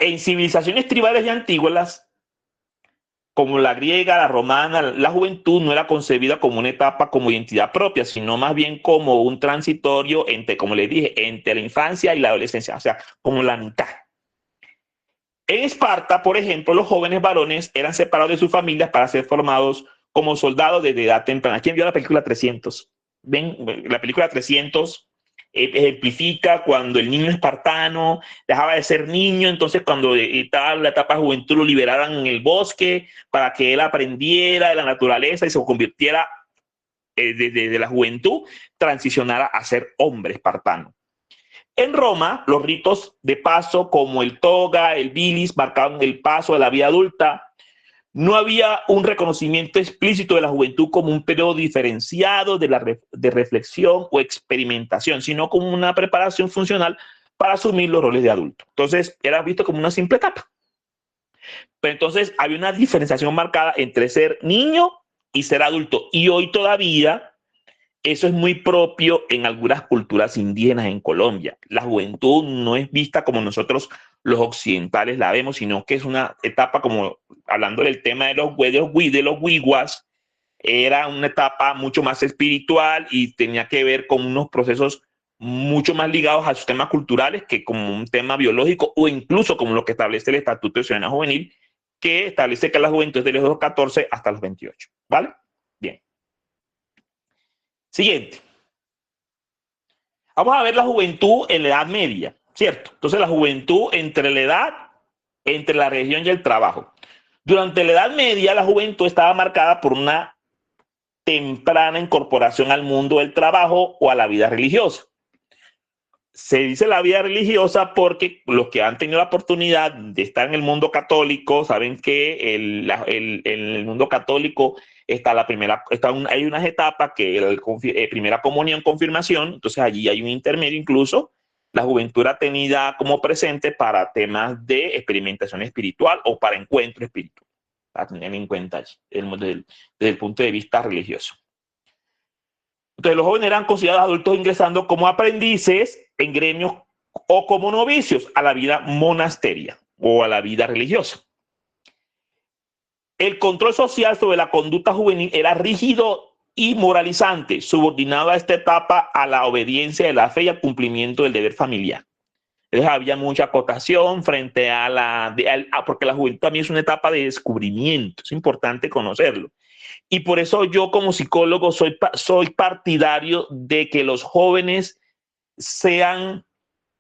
en civilizaciones tribales y antiguas, como la griega, la romana, la juventud no era concebida como una etapa como identidad propia, sino más bien como un transitorio entre, como les dije, entre la infancia y la adolescencia, o sea, como la mitad. En Esparta, por ejemplo, los jóvenes varones eran separados de sus familias para ser formados como soldados desde edad temprana. ¿Quién vio la película 300? ¿Ven? La película 300 ejemplifica cuando el niño espartano dejaba de ser niño, entonces cuando estaba en la etapa de juventud lo liberaran en el bosque para que él aprendiera de la naturaleza y se convirtiera desde la juventud, transicionara a ser hombre espartano. En Roma, los ritos de paso como el toga, el bilis, marcaban el paso de la vida adulta. No había un reconocimiento explícito de la juventud como un periodo diferenciado de reflexión o experimentación, sino como una preparación funcional para asumir los roles de adulto. Entonces, era visto como una simple etapa. Pero entonces había una diferenciación marcada entre ser niño y ser adulto. Y hoy todavía eso es muy propio en algunas culturas indígenas en Colombia. La juventud no es vista como nosotros los occidentales la vemos, sino que es una etapa como, hablando del tema de los huiguas, era una etapa mucho más espiritual y tenía que ver con unos procesos mucho más ligados a sus temas culturales que como un tema biológico o incluso como lo que establece el Estatuto de Ciudadanía Juvenil, que establece que la juventud es de los 14 hasta los 28. ¿Vale? Bien. Siguiente. Vamos a ver la juventud en la Edad Media, ¿cierto? Entonces la juventud entre la edad, entre la religión y el trabajo. Durante la Edad Media la juventud estaba marcada por una temprana incorporación al mundo del trabajo o a la vida religiosa. Se dice la vida religiosa porque los que han tenido la oportunidad de estar en el mundo católico saben que en el mundo católico está hay unas etapas que primera comunión, confirmación, entonces allí hay un intermedio incluso. La juventud era tenida como presente para temas de experimentación espiritual o para encuentro espiritual, para tener en cuenta desde el punto de vista religioso. Entonces los jóvenes eran considerados adultos ingresando como aprendices en gremios o como novicios a la vida monasteria o a la vida religiosa. El control social sobre la conducta juvenil era rígido y moralizante, subordinado a esta etapa a la obediencia de la fe y al cumplimiento del deber familiar. Entonces había mucha acotación frente a porque la juventud también es una etapa de descubrimiento, es importante conocerlo. Y por eso yo como psicólogo soy partidario de que los jóvenes sean,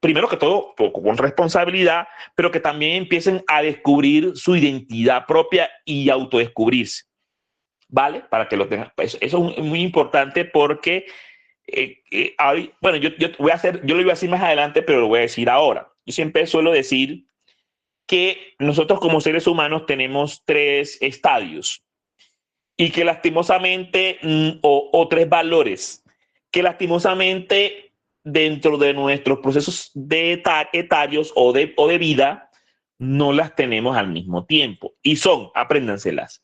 primero que todo, con responsabilidad, pero que también empiecen a descubrir su identidad propia y autodescubrirse, ¿vale? Para que lo tengan. Eso es muy importante porque, bueno, yo lo iba a decir más adelante, pero lo voy a decir ahora. Yo siempre suelo decir que nosotros como seres humanos tenemos 3 estadios y que lastimosamente, o 3 valores, que lastimosamente dentro de nuestros procesos etarios o de vida, no las tenemos al mismo tiempo. Y son, apréndanselas,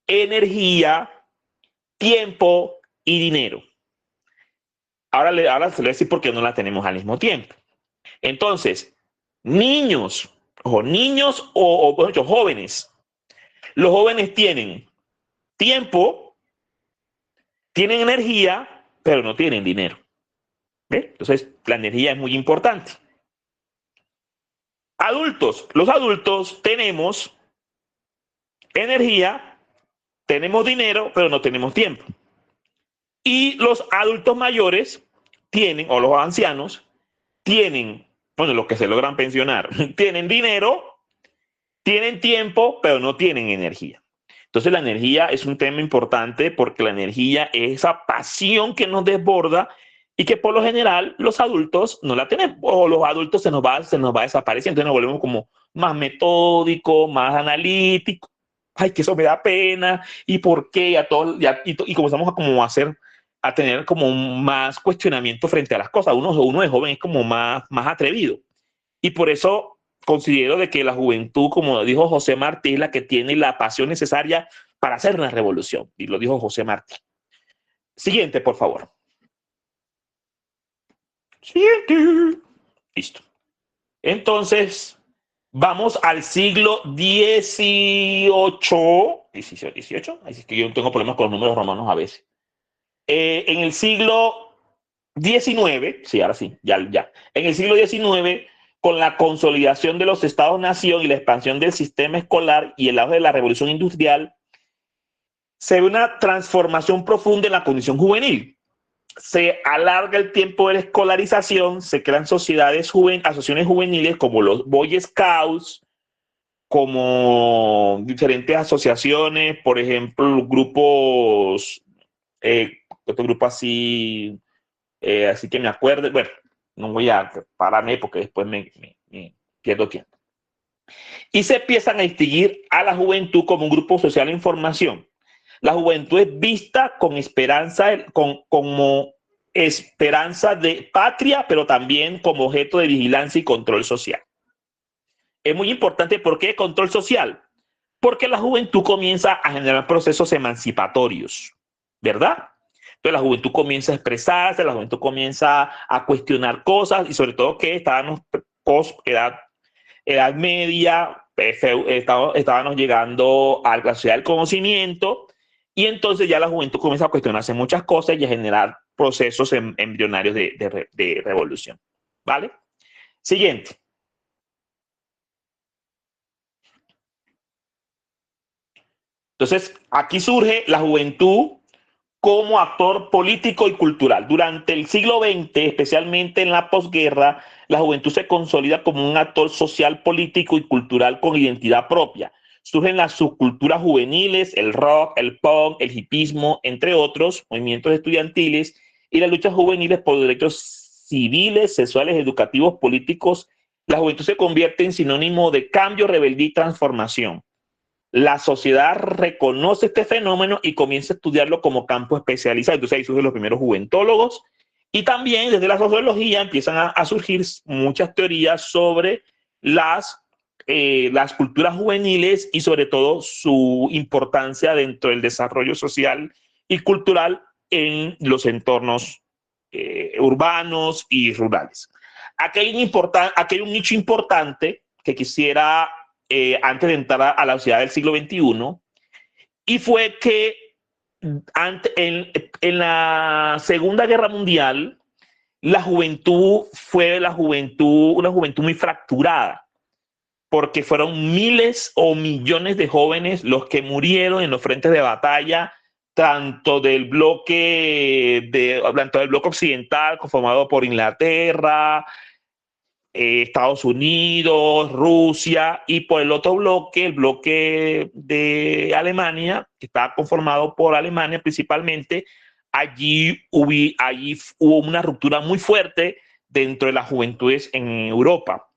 energía, tiempo y dinero. Ahora se le voy a decir por qué no las tenemos al mismo tiempo. Entonces, niños o jóvenes. Los jóvenes tienen tiempo, tienen energía, pero no tienen dinero. ¿Ve? Entonces, la energía es muy importante. Adultos, los adultos tenemos energía, tenemos dinero, pero no tenemos tiempo. Y los adultos mayores tienen, o los ancianos, tienen, bueno, los que se logran pensionar, tienen dinero, tienen tiempo, pero no tienen energía. Entonces la energía es un tema importante porque la energía es esa pasión que nos desborda y que por lo general los adultos no la tenemos, o los adultos se nos va desapareciendo, entonces nos volvemos como más metódicos, más analíticos. Ay, que eso me da pena, y por qué, y comenzamos a tener como más cuestionamiento frente a las cosas. Uno de joven es como más atrevido. Y por eso considero de que la juventud, como dijo José Martí, es la que tiene la pasión necesaria para hacer una revolución. Y lo dijo José Martí. Siguiente, por favor. Siguiente. Listo. Entonces, Vamos al siglo XVIII, 18, así que yo tengo problemas con los números romanos a veces. En el siglo XIX, sí, ahora sí, ya. En el siglo XIX, con la consolidación de los estados-nación y la expansión del sistema escolar y el auge de la revolución industrial, se ve una transformación profunda en la condición juvenil. Se alarga el tiempo de la escolarización, se crean asociaciones juveniles como los Boy Scouts, como diferentes asociaciones, por ejemplo, grupos, otro grupo así que me acuerdo, bueno, no voy a pararme porque después me pierdo tiempo. Y se empiezan a distinguir a la juventud como un grupo social de información. La juventud es vista con esperanza, como esperanza de patria, pero también como objeto de vigilancia y control social. Es muy importante, ¿por qué control social? Porque la juventud comienza a generar procesos emancipatorios, ¿verdad? Entonces la juventud comienza a expresarse, la juventud comienza a cuestionar cosas y sobre todo que estábamos edad media, estábamos llegando a la sociedad del conocimiento y entonces ya la juventud comienza a cuestionarse muchas cosas y a generar procesos embrionarios de revolución. ¿Vale? Siguiente. Entonces, aquí surge la juventud como actor político y cultural. Durante el siglo XX, especialmente en la posguerra, la juventud se consolida como un actor social, político y cultural con identidad propia. Surgen las subculturas juveniles, el rock, el punk, el hipismo, entre otros movimientos estudiantiles y las luchas juveniles por derechos civiles, sexuales, educativos, políticos. La juventud se convierte en sinónimo de cambio, rebeldía y transformación. La sociedad reconoce este fenómeno y comienza a estudiarlo como campo especializado. Entonces ahí surgen los primeros juventólogos y también desde la sociología empiezan a surgir muchas teorías sobre las culturas juveniles y sobre todo su importancia dentro del desarrollo social y cultural en los entornos urbanos y rurales. Aquí hay un nicho importante que quisiera antes de entrar a la sociedad del siglo XXI, y fue que en la Segunda Guerra Mundial, la juventud fue una juventud muy fracturada, porque fueron miles o millones de jóvenes los que murieron en los frentes de batalla, tanto del tanto del bloque occidental, conformado por Inglaterra, Estados Unidos, Rusia, y por el otro bloque, el bloque de Alemania, que está conformado por Alemania principalmente. Allí hubo una ruptura muy fuerte dentro de las juventudes en Europa.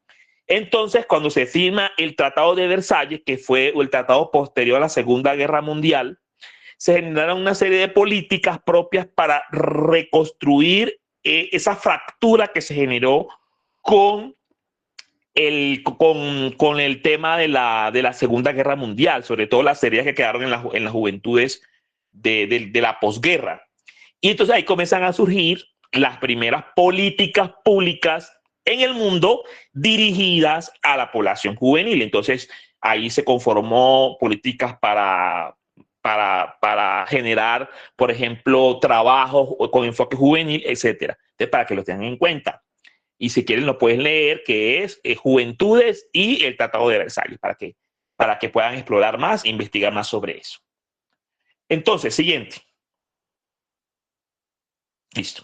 Entonces, cuando se firma el Tratado de Versalles, que fue el tratado posterior a la Segunda Guerra Mundial, se generaron una serie de políticas propias para reconstruir esa fractura que se generó con con el tema de la Segunda Guerra Mundial, sobre todo las heridas que quedaron en las juventudes de la posguerra. Y entonces ahí comienzan a surgir las primeras políticas públicas en el mundo dirigidas a la población juvenil. Entonces ahí se conformó políticas para generar, por ejemplo, trabajos con enfoque juvenil, etcétera. Entonces, para que lo tengan en cuenta. Y si quieren lo pueden leer, que es Juventudes y el Tratado de Versalles, para que puedan explorar más e investigar más sobre eso. Entonces, siguiente. Listo.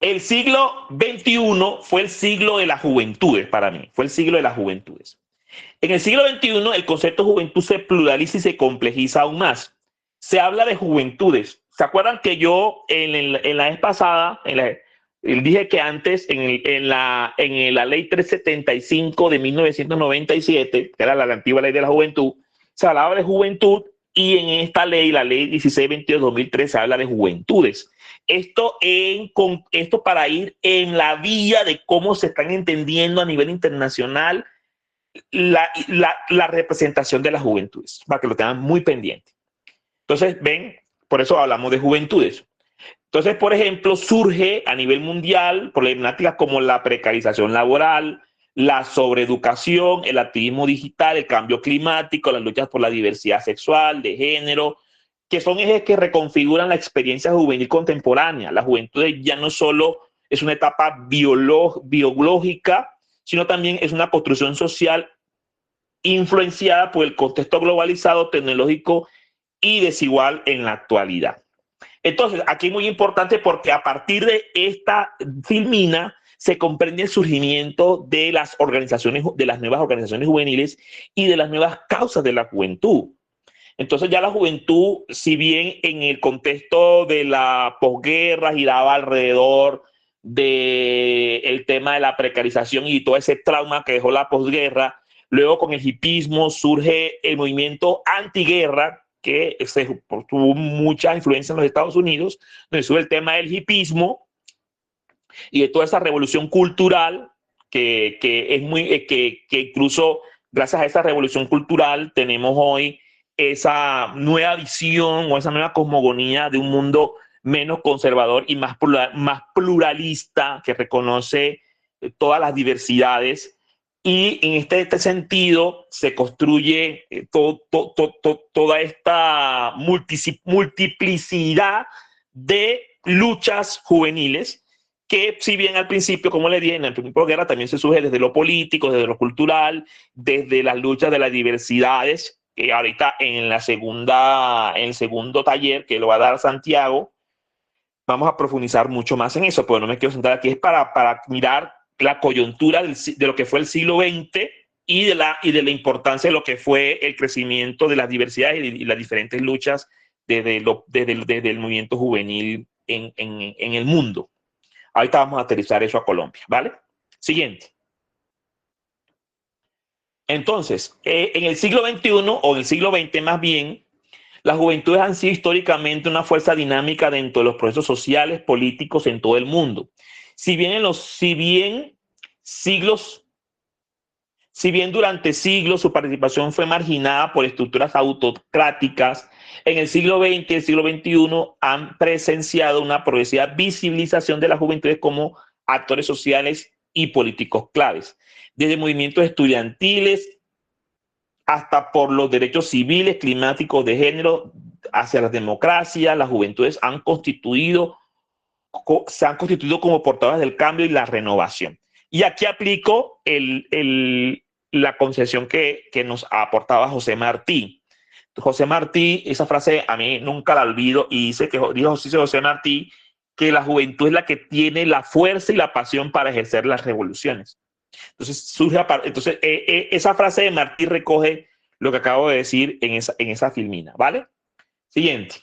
El siglo XXI fue el siglo de las juventudes para mí, fue el siglo de las juventudes. En el siglo XXI el concepto de juventud se pluraliza y se complejiza aún más. Se habla de juventudes. ¿Se acuerdan que yo en la vez pasada, dije que antes en la ley 375 de 1997, que era la antigua ley de la juventud, se hablaba de juventud, y en esta ley, la ley 1622-2003, se habla de juventudes. Esto para ir en la vía de cómo se están entendiendo a nivel internacional la representación de las juventudes, para que lo tengan muy pendiente. Entonces, ven, por eso hablamos de juventudes. Entonces, por ejemplo, surge a nivel mundial problemáticas como la precarización laboral, la sobreeducación, el activismo digital, el cambio climático, las luchas por la diversidad sexual, de género, que son ejes que reconfiguran la experiencia juvenil contemporánea. La juventud ya no solo es una etapa biológica, sino también es una construcción social influenciada por el contexto globalizado, tecnológico y desigual en la actualidad. Entonces, aquí es muy importante porque a partir de esta filmina se comprende el surgimiento de las organizaciones, de las nuevas organizaciones juveniles y de las nuevas causas de la juventud. Entonces ya la juventud, si bien en el contexto de la posguerra giraba alrededor del tema de la precarización y todo ese trauma que dejó la posguerra, luego con el hipismo surge el movimiento antiguerra, que tuvo mucha influencia en los Estados Unidos, donde sube el tema del hipismo y de toda esa revolución cultural que es muy, que incluso gracias a esa revolución cultural tenemos hoy esa nueva visión o esa nueva cosmogonía de un mundo menos conservador y más pluralista, que reconoce todas las diversidades. Y en este sentido se construye toda esta multiplicidad de luchas juveniles que, si bien al principio, como le dije, en el principio de guerra también se surge desde lo político, desde lo cultural, desde las luchas de las diversidades, que ahorita en el segundo taller que lo va a dar Santiago, vamos a profundizar mucho más en eso, pero no me quiero sentar aquí, es para mirar la coyuntura de lo que fue el siglo XX y de la importancia de lo que fue el crecimiento de las diversidades y las diferentes luchas desde el movimiento juvenil en el mundo. Ahorita vamos a aterrizar eso a Colombia, ¿vale? Siguiente. Entonces, en el siglo XXI o en el siglo XX más bien, las juventudes han sido históricamente una fuerza dinámica dentro de los procesos sociales, políticos en todo el mundo. Si bien durante siglos su participación fue marginada por estructuras autocráticas, en el siglo XX y el siglo XXI han presenciado una progresiva visibilización de las juventudes como actores sociales y políticos claves, desde movimientos estudiantiles hasta por los derechos civiles, climáticos, de género, hacia la democracia. Las juventudes se han constituido como portadores del cambio y la renovación. Y aquí aplico la concepción que nos aportaba José Martí. José Martí, esa frase a mí nunca la olvido, y dijo José Martí que la juventud es la que tiene la fuerza y la pasión para ejercer las revoluciones. Entonces, esa frase de Martí recoge lo que acabo de decir en esa filmina, ¿vale? Siguiente.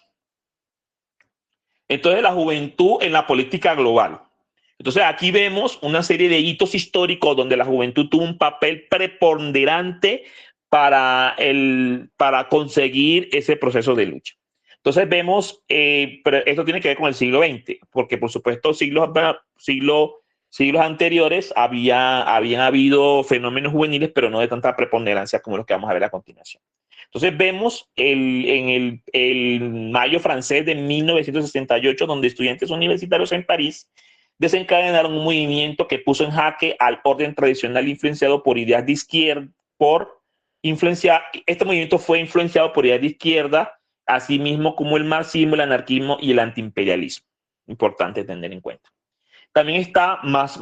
Entonces, la juventud en la política global. Entonces, aquí vemos una serie de hitos históricos donde la juventud tuvo un papel preponderante para conseguir ese proceso de lucha. Entonces, vemos, pero esto tiene que ver con el siglo XX, porque por supuesto siglos anteriores habían habido fenómenos juveniles, pero no de tanta preponderancia como los que vamos a ver a continuación. Entonces vemos en el mayo francés de 1968, donde estudiantes universitarios en París desencadenaron un movimiento que puso en jaque al orden tradicional influenciado por ideas de izquierda, este movimiento fue influenciado por ideas de izquierda, así mismo como el marxismo, el anarquismo y el antiimperialismo. Importante tener en cuenta. También está más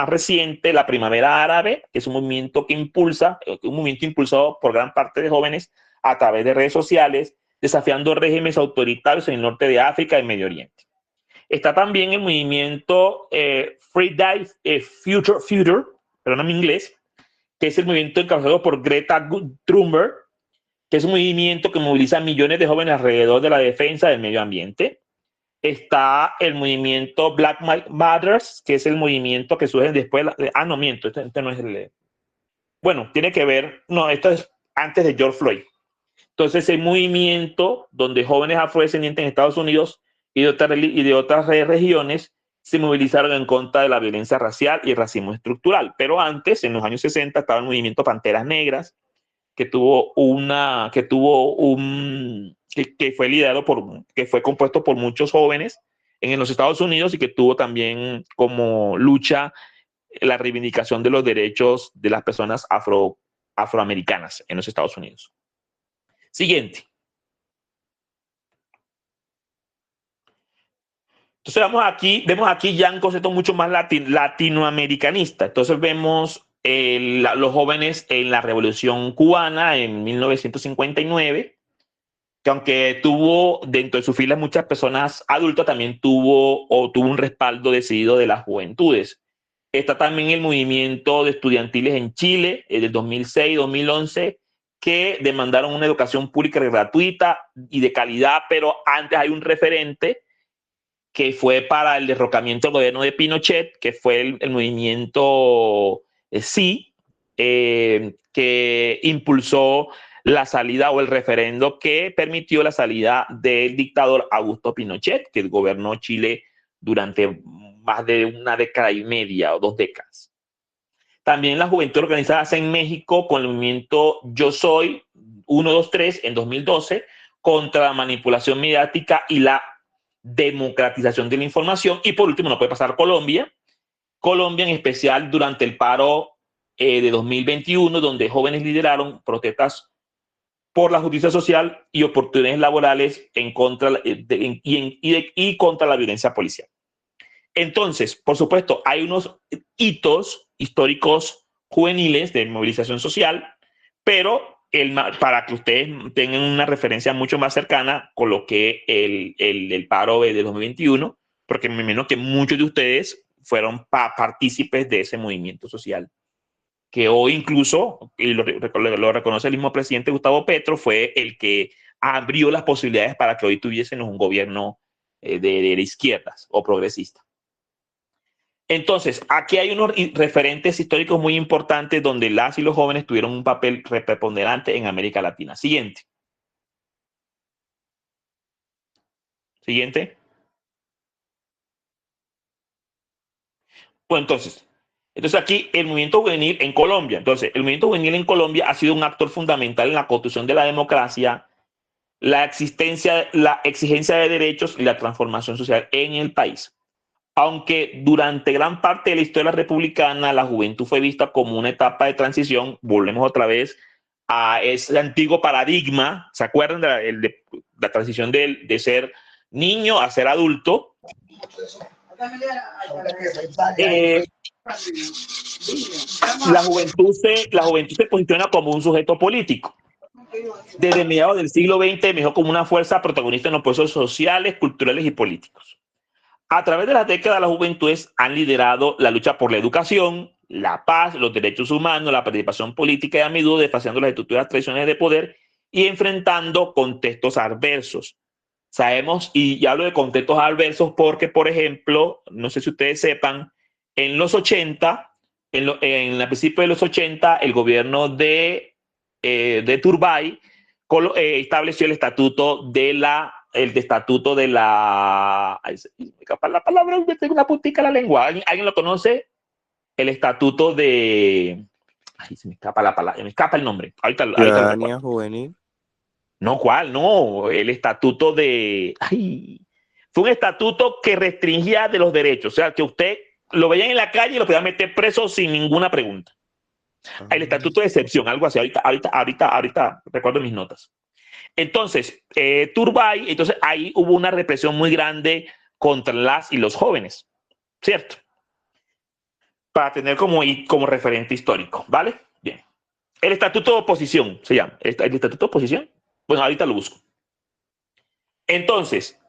reciente la Primavera Árabe, que es un movimiento impulsado por gran parte de jóvenes a través de redes sociales, desafiando regímenes autoritarios en el norte de África y Medio Oriente. Está también el movimiento Future, perdóname en inglés, que es el movimiento encabezado por Greta Thunberg, que es un movimiento que moviliza a millones de jóvenes alrededor de la defensa del medio ambiente. Está el movimiento Black Matters, que es el movimiento que surge después. No, miento, este no es el. Bueno, tiene que ver. No, esto es antes de George Floyd. Entonces, el movimiento donde jóvenes afrodescendientes en Estados Unidos y de otras regiones se movilizaron en contra de la violencia racial y el racismo estructural. Pero antes, en los años 60, estaba el movimiento Panteras Negras, que fue liderado que fue compuesto por muchos jóvenes en los Estados Unidos y que tuvo también como lucha la reivindicación de los derechos de las personas afroamericanas en los Estados Unidos. Siguiente. Entonces vemos aquí ya un concepto mucho más latinoamericanista. Entonces vemos los jóvenes en la Revolución Cubana en 1959, que aunque tuvo dentro de sus filas muchas personas adultas, también tuvo un respaldo decidido de las juventudes. Está también el movimiento de estudiantiles en Chile, del 2006-2011, que demandaron una educación pública gratuita y de calidad, pero antes hay un referente que fue para el derrocamiento del gobierno de Pinochet, que fue el movimiento Sí, que impulsó la salida o el referendo que permitió la salida del dictador Augusto Pinochet, que gobernó Chile durante más de una década y media o 2 décadas. También la juventud organizada en México con el movimiento Yo Soy 123 en 2012 contra la manipulación mediática y la democratización de la información. Y por último, no puede pasar Colombia. Colombia en especial durante el paro de 2021, donde jóvenes lideraron protestas por la justicia social y oportunidades laborales en contra y contra la violencia policial. Entonces, por supuesto, hay unos hitos históricos juveniles de movilización social, pero para que ustedes tengan una referencia mucho más cercana con lo que el paro de 2021, porque me imagino que muchos de ustedes fueron partícipes de ese movimiento social, que hoy incluso, y lo reconoce el mismo presidente Gustavo Petro, fue el que abrió las posibilidades para que hoy tuviésemos un gobierno de izquierdas o progresista. Entonces, aquí hay unos referentes históricos muy importantes donde las y los jóvenes tuvieron un papel preponderante en América Latina. Siguiente. Siguiente. Bueno, entonces aquí el movimiento juvenil en Colombia. Entonces, el movimiento juvenil en Colombia ha sido un actor fundamental en la construcción de la democracia, la exigencia de derechos y la transformación social en el país. Aunque durante gran parte de la historia republicana la juventud fue vista como una etapa de transición, volvemos otra vez a ese antiguo paradigma, ¿se acuerdan de la transición de ser niño a ser adulto? La juventud se posiciona como un sujeto político. Desde mediados del siglo XX emergió como una fuerza protagonista en los procesos sociales, culturales y políticos. A través de las décadas, las juventudes han liderado la lucha por la educación, la paz, los derechos humanos, la participación política y a menudo desplazando las estructuras tradicionales de poder y enfrentando contextos adversos. Sabemos, y hablo de contextos adversos porque, por ejemplo, no sé si ustedes sepan, en los 80, en el principio de los 80, el gobierno de Turbay estableció el estatuto de la ay, me escapa la palabra, tengo una putica la lengua. ¿Alguien lo conoce? El estatuto de, ay, se me escapa la palabra, me escapa el nombre. Ahorita Ciudadanía juvenil. No, ¿cuál? No, el estatuto de, ay, fue un estatuto que restringía de los derechos, o sea, que usted lo veían en la calle y lo podían meter preso sin ninguna pregunta. El estatuto de excepción, algo así. Ahorita recuerdo mis notas. Entonces, Turbay, entonces ahí hubo una represión muy grande contra las y los jóvenes, ¿cierto? Para tener como referente histórico, ¿vale? Bien. El estatuto de oposición se llama. ¿El estatuto de oposición? Bueno, ahorita lo busco. Entonces,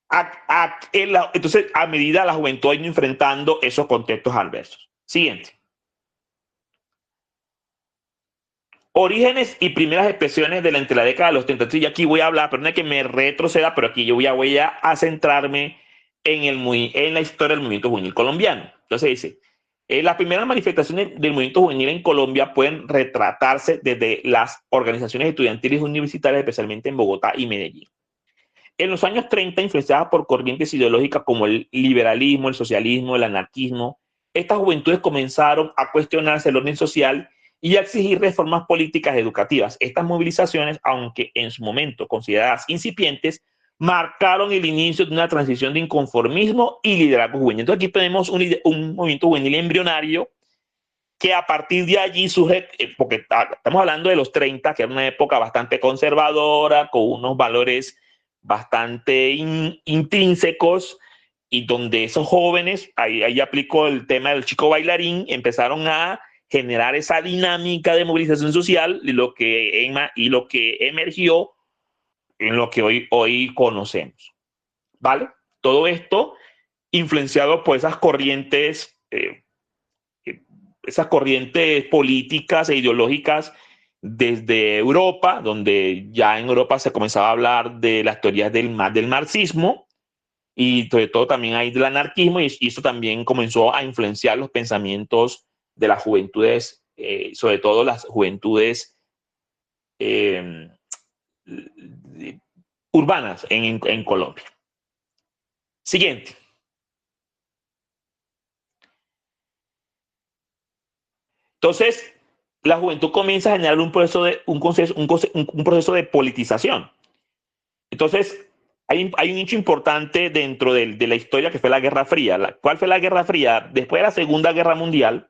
a medida la juventud ha ido enfrentando esos contextos adversos. Siguiente. Orígenes y primeras expresiones entre la década de los 30. Y aquí voy a hablar, perdón que me retroceda, pero aquí yo voy a centrarme en la historia del movimiento juvenil colombiano. Entonces dice, las primeras manifestaciones del movimiento juvenil en Colombia pueden retratarse desde las organizaciones estudiantiles universitarias, especialmente en Bogotá y Medellín. En los años 30, influenciadas por corrientes ideológicas como el liberalismo, el socialismo, el anarquismo, estas juventudes comenzaron a cuestionarse el orden social y a exigir reformas políticas educativas. Estas movilizaciones, aunque en su momento consideradas incipientes, marcaron el inicio de una transición de inconformismo y liderazgo juvenil. Entonces aquí tenemos un movimiento juvenil embrionario que a partir de allí surge, porque estamos hablando de los 30, que era una época bastante conservadora, con unos valores bastante intrínsecos, y donde esos jóvenes, ahí aplicó el tema del chico bailarín, empezaron a generar esa dinámica de movilización social y lo que emergió en lo que hoy conocemos, ¿vale? Todo esto influenciado por esas corrientes políticas e ideológicas desde Europa, donde ya en Europa se comenzaba a hablar de las teorías del marxismo y sobre todo también hay del anarquismo, y esto también comenzó a influenciar los pensamientos de las juventudes, sobre todo las juventudes eh, urbanas en Colombia. Siguiente. Entonces, la juventud comienza a generar un proceso de politización. Entonces, hay un hecho importante dentro de la historia que fue la Guerra Fría. ¿Cuál fue la Guerra Fría? Después de la Segunda Guerra Mundial,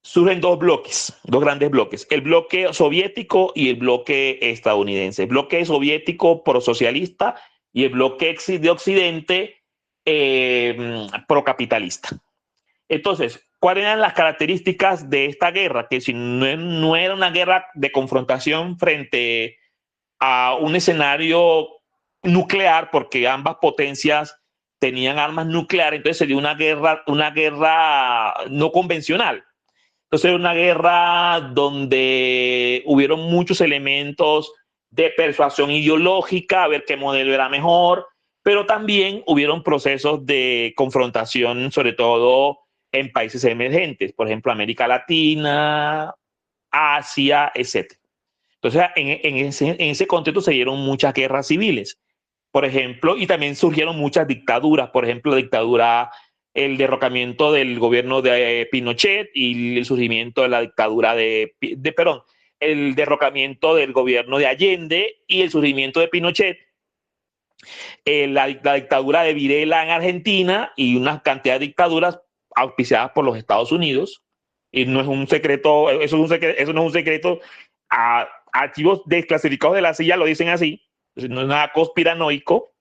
surgen dos grandes bloques, el bloque soviético y el bloque estadounidense. El bloque soviético prosocialista y el bloque de Occidente procapitalista. Entonces, ¿cuáles eran las características de esta guerra? Que si no era una guerra de confrontación frente a un escenario nuclear, porque ambas potencias tenían armas nucleares, entonces sería una guerra no convencional. Entonces era una guerra donde hubieron muchos elementos de persuasión ideológica, a ver qué modelo era mejor, pero también hubieron procesos de confrontación, sobre todo en países emergentes, por ejemplo, América Latina, Asia, etc. Entonces, en ese contexto se dieron muchas guerras civiles, por ejemplo, y también surgieron muchas dictaduras, por ejemplo, el derrocamiento del gobierno de Pinochet y el surgimiento de la dictadura el derrocamiento del gobierno de Allende y el surgimiento de Pinochet, la dictadura de Videla en Argentina y una cantidad de dictaduras auspiciadas por los Estados Unidos. Y no es un secreto, eso no es un secreto. Archivos desclasificados de la CIA lo dicen así, no es nada conspiranoico.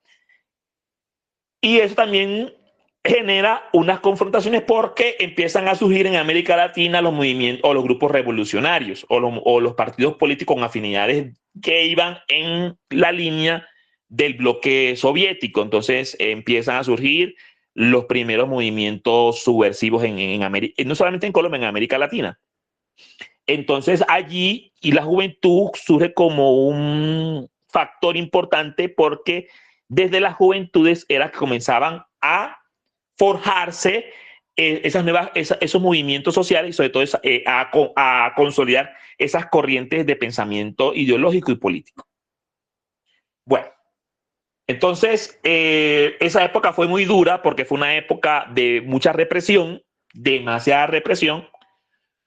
Y eso también genera unas confrontaciones porque empiezan a surgir en América Latina los movimientos o los grupos revolucionarios o los partidos políticos con afinidades que iban en la línea del bloque soviético. Entonces empiezan a surgir los primeros movimientos subversivos en América, no solamente en Colombia, en América Latina. Entonces allí y la juventud surge como un factor importante porque desde las juventudes era que comenzaban a forjarse esos movimientos sociales y sobre todo a consolidar esas corrientes de pensamiento ideológico y político. Bueno, entonces esa época fue muy dura porque fue una época de mucha represión, demasiada represión.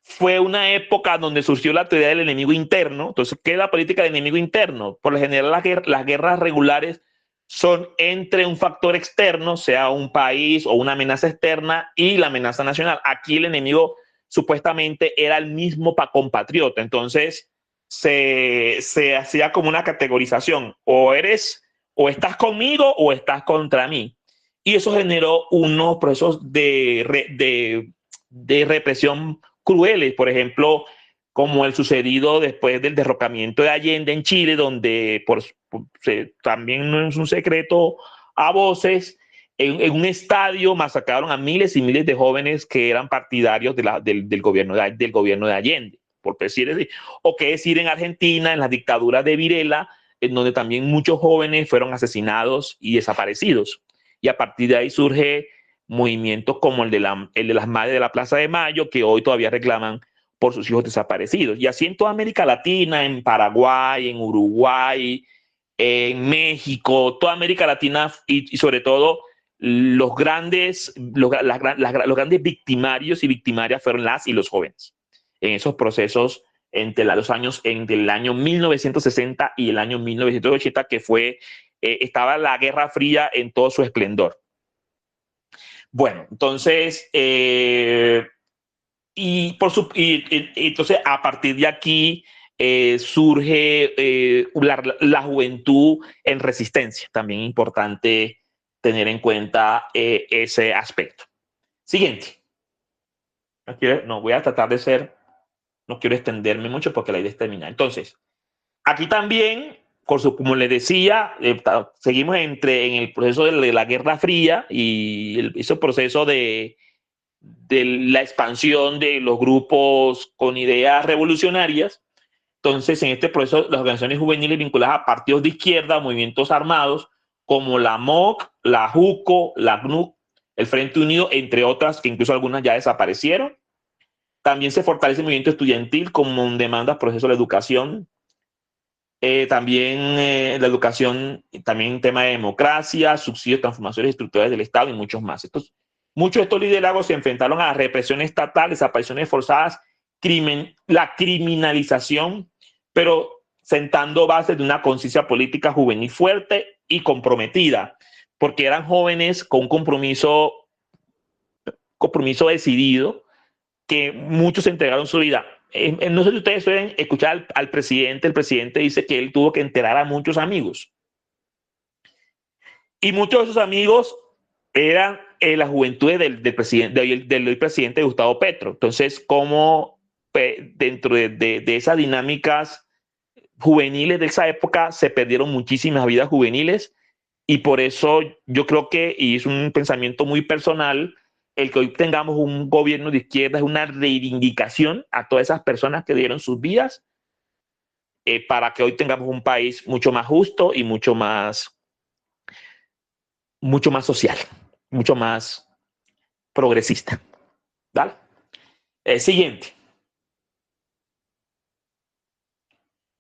Fue una época donde surgió la teoría del enemigo interno. Entonces, ¿qué es la política del enemigo interno? Por lo general, las guerras regulares son entre un factor externo, sea un país o una amenaza externa, y la amenaza nacional. Aquí el enemigo supuestamente era el mismo compatriota. Entonces, se hacía como una categorización. O estás conmigo o estás contra mí. Y eso generó unos procesos de represión crueles, por ejemplo, como el sucedido después del derrocamiento de Allende en Chile, donde también no es un secreto a voces, en un estadio masacraron a miles y miles de jóvenes que eran partidarios del gobierno de Allende, por decir así. O qué decir en Argentina, en la dictadura de Videla, en donde también muchos jóvenes fueron asesinados y desaparecidos. Y a partir de ahí surge movimientos como el de las madres de la Plaza de Mayo, que hoy todavía reclaman por sus hijos desaparecidos. Y así en toda América Latina, en Paraguay, en Uruguay, en México, toda América Latina y sobre todo los grandes victimarios y victimarias fueron las y los jóvenes en esos procesos entre el año 1960 y el año 1980, que estaba la Guerra Fría en todo su esplendor. Bueno, entonces, entonces a partir de aquí surge la juventud en resistencia. También importante tener en cuenta ese aspecto. Siguiente. No voy a tratar de no quiero extenderme mucho porque la idea es terminar. Entonces, aquí también, como les decía, seguimos en el proceso de la Guerra Fría y ese proceso de la expansión de los grupos con ideas revolucionarias. Entonces, en este proceso, las organizaciones juveniles vinculadas a partidos de izquierda, movimientos armados, como la MOC, la JUCO, la GNUC, el Frente Unido, entre otras, que incluso algunas ya desaparecieron. También se fortalece el movimiento estudiantil como demandas proceso de la educación. También la educación, también tema de democracia, subsidios, transformaciones estructurales del Estado y muchos más. Muchos de estos liderazgos se enfrentaron a la represión estatal, desapariciones forzadas, la criminalización, pero sentando bases de una conciencia política juvenil fuerte y comprometida, porque eran jóvenes con un compromiso decidido, que muchos entregaron su vida. No sé si ustedes suelen escuchar al presidente. El presidente dice que él tuvo que enterrar a muchos amigos. Y muchos de esos amigos eran la juventud del presidente Gustavo Petro. Entonces, como dentro de esas dinámicas juveniles de esa época se perdieron muchísimas vidas juveniles, y por eso yo creo que, y es un pensamiento muy personal, el que hoy tengamos un gobierno de izquierda es una reivindicación a todas esas personas que dieron sus vidas para que hoy tengamos un país mucho más justo y mucho más social, mucho más progresista. ¿Vale? Siguiente.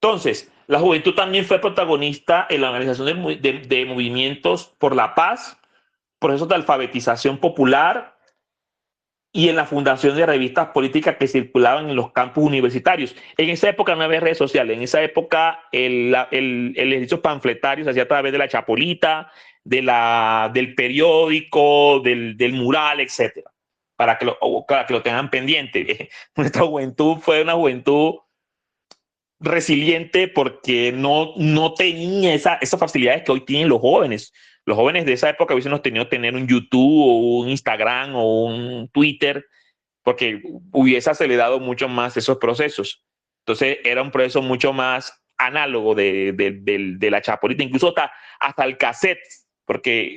Entonces, la juventud también fue protagonista en la organización de movimientos por la paz, procesos de alfabetización popular y en la fundación de revistas políticas que circulaban en los campus universitarios. En esa época no había redes sociales, en esa época el ejercicio panfletario se hacía a través de la chapolita, del periódico, del mural, etcétera, para que lo tengan pendiente. Nuestra juventud fue una juventud resiliente porque no tenía esas facilidades que hoy tienen los jóvenes. Los jóvenes de esa época hubiesen tenido tener un YouTube o un Instagram o un Twitter, porque hubiese acelerado mucho más esos procesos. Entonces era un proceso mucho más análogo de la chapolita, incluso hasta el cassette, porque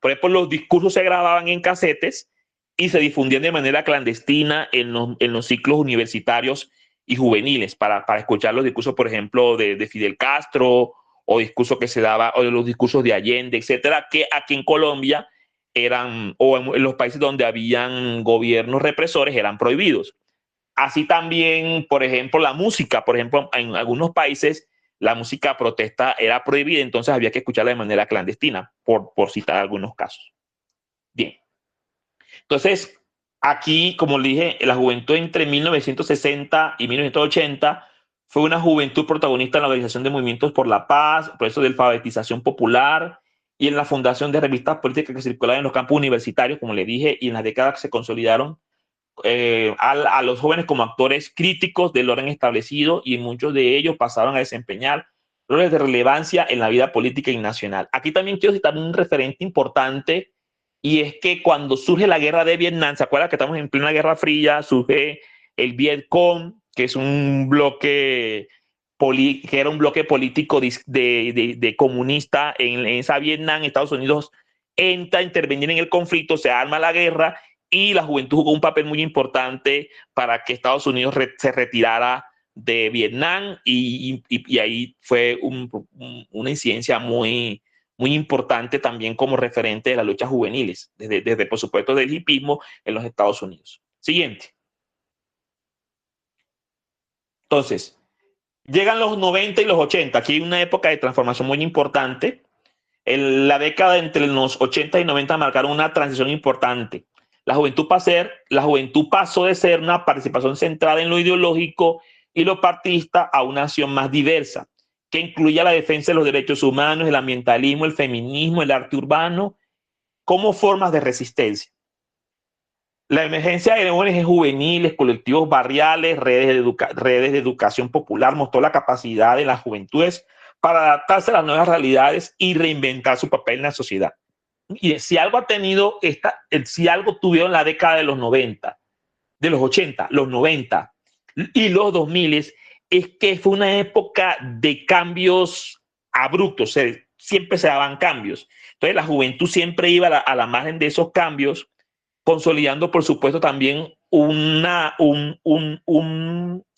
por ejemplo, los discursos se grababan en casetes y se difundían de manera clandestina en los ciclos universitarios y juveniles para escuchar los discursos, por ejemplo, de Fidel Castro, o discursos que se daba, o de los discursos de Allende, etcétera, que aquí en Colombia o en los países donde habían gobiernos represores, eran prohibidos. Así también, por ejemplo, la música, por ejemplo, en algunos países la música protesta era prohibida, entonces había que escucharla de manera clandestina, por citar algunos casos. Bien. Entonces, aquí, como le dije, la juventud entre 1960 y 1980 fue una juventud protagonista en la organización de movimientos por la paz, proceso de alfabetización popular y en la fundación de revistas políticas que circulaban en los campos universitarios, como le dije, y en las décadas que se consolidaron a los jóvenes como actores críticos del orden establecido, y muchos de ellos pasaron a desempeñar roles de relevancia en la vida política y nacional. Aquí también quiero citar un referente importante, y es que cuando surge la guerra de Vietnam, ¿se acuerdan que estamos en plena Guerra Fría? Surge el Vietcong, que es un bloque que era un bloque político de comunista en esa Vietnam. Estados Unidos entra a intervenir en el conflicto, se arma la guerra, y la juventud jugó un papel muy importante para que Estados Unidos se retirara de Vietnam, y ahí fue una incidencia muy importante también como referente de las luchas juveniles, desde por supuesto del hipismo en los Estados Unidos. Siguiente. Entonces, llegan los 90 y los 80, aquí hay una época de transformación muy importante. La década entre los 80 y 90 marcaron una transición importante. La juventud pasó de ser una participación centrada en lo ideológico y lo partista a una acción más diversa, que incluía la defensa de los derechos humanos, el ambientalismo, el feminismo, el arte urbano, como formas de resistencia. La emergencia de ONG juveniles, colectivos barriales, redes de educación popular mostró la capacidad de las juventudes para adaptarse a las nuevas realidades y reinventar su papel en la sociedad. Y si algo ha tenido si algo tuvieron en la década de los 90, de los 80, los 90 y los 2000, es que fue una época de cambios abruptos, siempre se daban cambios. Entonces la juventud siempre iba a la margen de esos cambios, consolidando, por supuesto, también un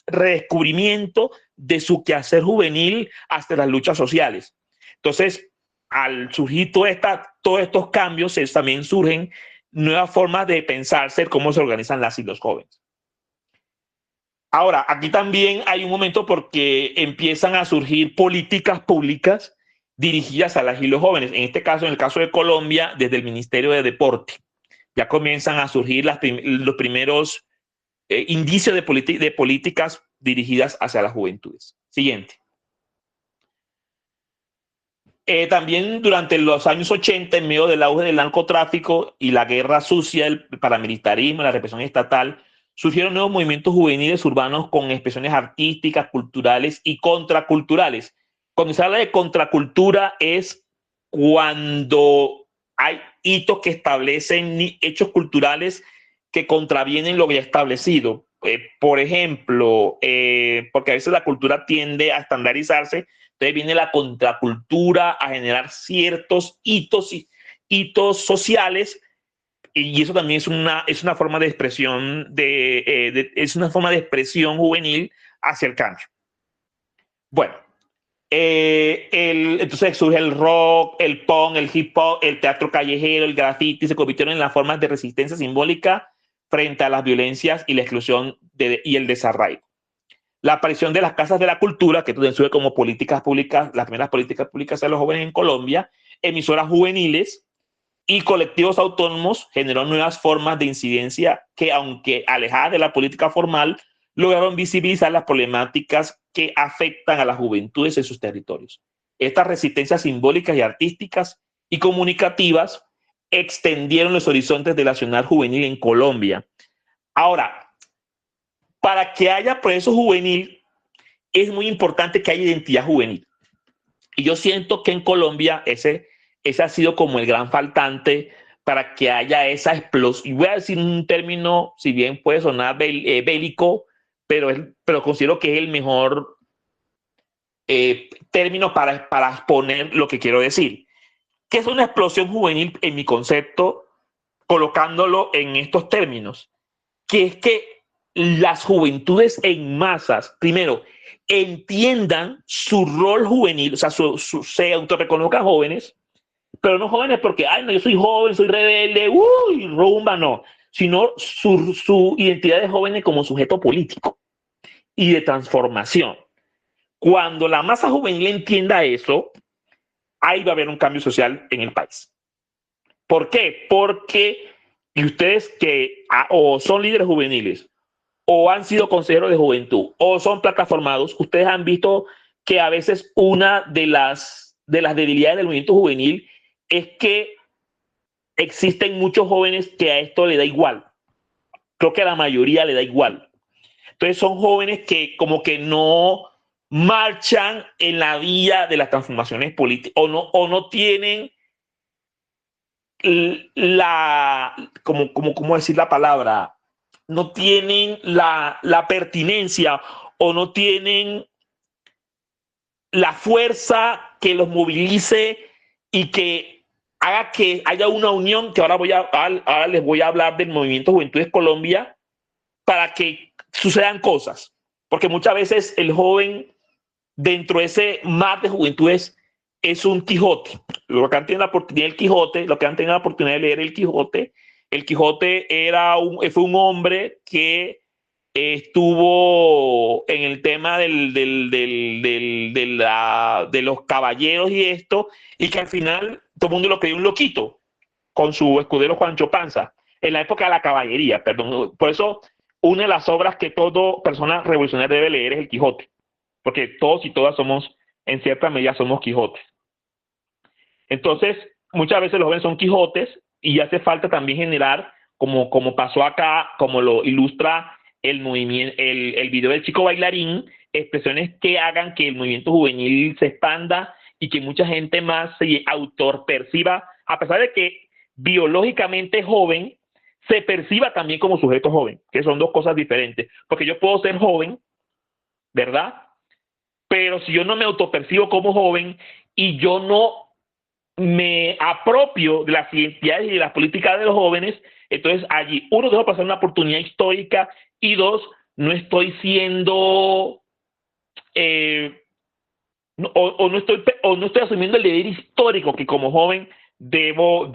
redescubrimiento de su quehacer juvenil hasta las luchas sociales. Entonces, al surgir todos estos cambios, también surgen nuevas formas de pensarse cómo se organizan las y los jóvenes. Ahora, aquí también hay un momento porque empiezan a surgir políticas públicas dirigidas a las y los jóvenes. En este caso, en el caso de Colombia, desde el Ministerio de Deporte ya comienzan a surgir los primeros indicios de políticas dirigidas hacia las juventudes. Siguiente. También durante los años 80, en medio del auge del narcotráfico y la guerra sucia, el paramilitarismo, la represión estatal, surgieron nuevos movimientos juveniles urbanos con expresiones artísticas, culturales y contraculturales. Cuando se habla de contracultura es cuando hay hitos que establecen hechos culturales que contravienen lo ya establecido. Por ejemplo, porque a veces la cultura tiende a estandarizarse, entonces viene la contracultura a generar ciertos hitos sociales, y eso también es una forma de expresión es una forma de expresión juvenil hacia el cambio. Bueno, entonces surge el rock, el punk, el hip hop, el teatro callejero, el graffiti, se convirtieron en las formas de resistencia simbólica frente a las violencias y la exclusión y el desarraigo. La aparición de las casas de la cultura, que surge como políticas públicas, las primeras políticas públicas de los jóvenes en Colombia, emisoras juveniles y colectivos autónomos, generó nuevas formas de incidencia que, aunque alejadas de la política formal, lograron visibilizar las problemáticas que afectan a las juventudes en sus territorios. Estas resistencias simbólicas y artísticas y comunicativas extendieron los horizontes del accionar juvenil en Colombia. Ahora, para que haya progreso juvenil, es muy importante que haya identidad juvenil. Y yo siento que en Colombia ese ha sido como el gran faltante para que haya esa explosión. Y voy a decir un término, si bien puede sonar bélico, pero considero que es el mejor término para exponer lo que quiero decir. ¿Qué es una explosión juvenil en mi concepto, colocándolo en estos términos? Que es que las juventudes en masas, primero, entiendan su rol juvenil, o sea, se autorreconozcan jóvenes, pero no jóvenes porque, ay, no, yo soy joven, soy rebelde, uy, rumba, no, sino su identidad de jóvenes como sujeto político y de transformación. Cuando la masa juvenil entienda eso, ahí va a haber un cambio social en el país. ¿Por qué? Porque y ustedes que o son líderes juveniles o han sido consejeros de juventud o son plataformados, ustedes han visto que a veces una de las debilidades del movimiento juvenil es que existen muchos jóvenes que a esto le da igual. Creo que a la mayoría le da igual. Entonces son jóvenes que como que no marchan en la vía de las transformaciones políticas o no tienen ¿cómo decir la palabra? No tienen la pertinencia o no tienen la fuerza que los movilice y que haga que haya una unión, que ahora les voy a hablar del Movimiento Juventudes Colombia, para que sucedan cosas. Porque muchas veces el joven, dentro de ese mar de juventudes, es un Quijote. Lo que han tenido la oportunidad del Quijote, lo que han tenido la oportunidad de leer el Quijote fue un hombre que estuvo en el tema de los caballeros y esto, y que al final todo el mundo lo creyó un loquito con su escudero Juancho Panza. en la época de la caballería, perdón. Por eso, una de las obras que toda persona revolucionaria debe leer es el Quijote, porque todos y todas somos, en cierta medida, somos Quijotes. Entonces, muchas veces los jóvenes son Quijotes y hace falta también generar, como pasó acá, como lo ilustra el movimiento, el video del chico bailarín, expresiones que hagan que el movimiento juvenil se expanda y que mucha gente más se autorperciba, a pesar de que biológicamente joven, se perciba también como sujeto joven, que son dos cosas diferentes. Porque yo puedo ser joven, ¿verdad? Pero si yo no me autopercibo como joven y yo no me apropio de las identidades y de las políticas de los jóvenes, entonces allí, uno, dejo pasar una oportunidad histórica y dos, no estoy siendo o no estoy asumiendo el deber histórico que como joven debo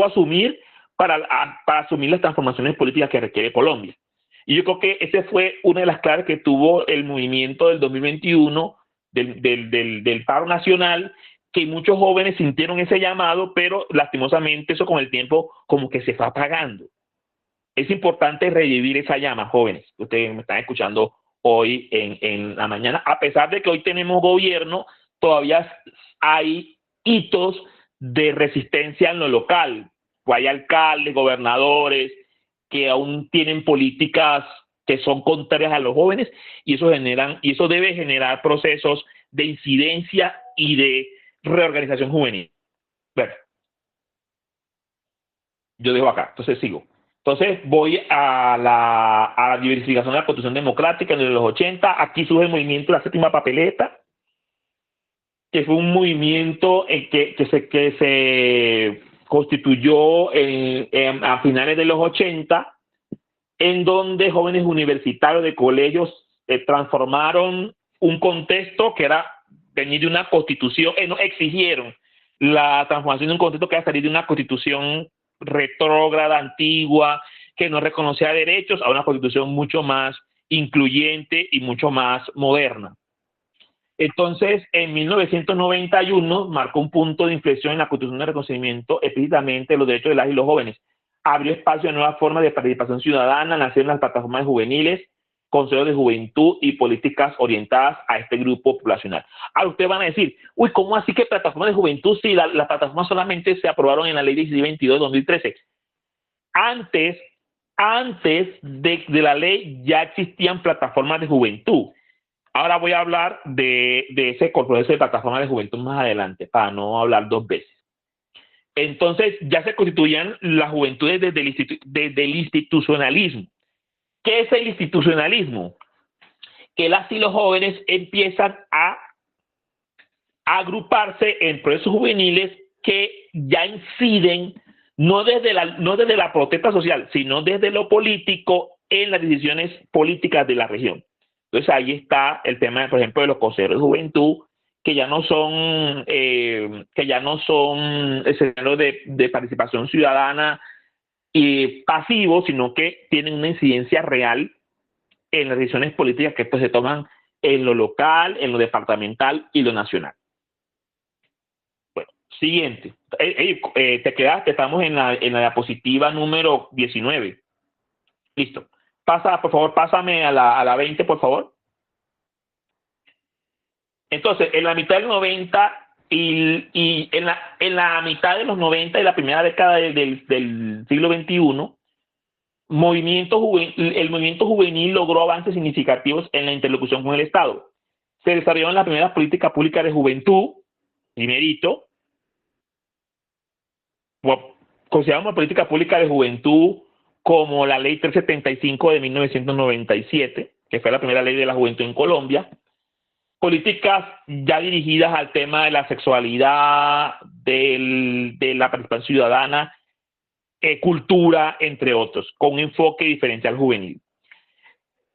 asumir para asumir las transformaciones políticas que requiere Colombia. Y yo creo que esa fue una de las claves que tuvo el movimiento del 2021 del paro nacional, que muchos jóvenes sintieron ese llamado, pero lastimosamente eso con el tiempo como que se fue apagando. Es importante revivir esa llama, jóvenes. Ustedes me están escuchando hoy en la mañana. A pesar de que hoy tenemos gobierno, todavía hay hitos de resistencia en lo local. Hay alcaldes, gobernadores que aún tienen políticas que son contrarias a los jóvenes y eso debe generar procesos de incidencia y de reorganización juvenil. Bueno, yo dejo acá, entonces sigo. Entonces voy a la diversificación de la Constitución Democrática en los 80. Aquí surge el movimiento de la séptima papeleta, que fue un movimiento que se constituyó a finales de los 80, en donde jóvenes universitarios de colegios transformaron un contexto que era venir de una constitución, no, exigieron la transformación de un contexto que era salir de una constitución retrógrada, antigua, que no reconocía derechos, a una constitución mucho más incluyente y mucho más moderna. Entonces, en 1991 marcó un punto de inflexión en la Constitución de Reconocimiento, explícitamente los derechos de las y los jóvenes. Abrió espacio a nuevas formas de participación ciudadana, nacieron las plataformas juveniles, consejos de juventud y políticas orientadas a este grupo poblacional. Ahora ustedes van a decir, uy, ¿cómo así que plataformas de juventud si las plataformas solamente se aprobaron en la ley 1622 de 2013? Antes de la ley ya existían plataformas de juventud. Ahora voy a hablar de ese proceso de plataforma de juventud más adelante, para no hablar dos veces. Entonces, ya se constituían las juventudes desde el institucionalismo. ¿Qué es el institucionalismo? Que las y los jóvenes empiezan a agruparse en procesos juveniles que ya inciden no desde la protesta social, sino desde lo político en las decisiones políticas de la región. Entonces ahí está el tema, por ejemplo, de los consejos de juventud, que ya no son escenarios de participación ciudadana y pasivos, sino que tienen una incidencia real en las decisiones políticas que pues, se toman en lo local, en lo departamental y lo nacional. Bueno, siguiente. Te quedaste, estamos en la diapositiva número 19. Listo. Por favor, pásame a la 20, por favor. Entonces, en la mitad del 90 y en la mitad de los 90 y la primera década del siglo XXI, el movimiento juvenil logró avances significativos en la interlocución con el Estado. Se desarrollaron las primeras políticas públicas de juventud, primerito, consideramos la política pública de juventud como la ley 375 de 1997, que fue la primera ley de la juventud en Colombia. Políticas ya dirigidas al tema de la sexualidad, de la participación ciudadana, cultura, entre otros, con un enfoque diferencial juvenil.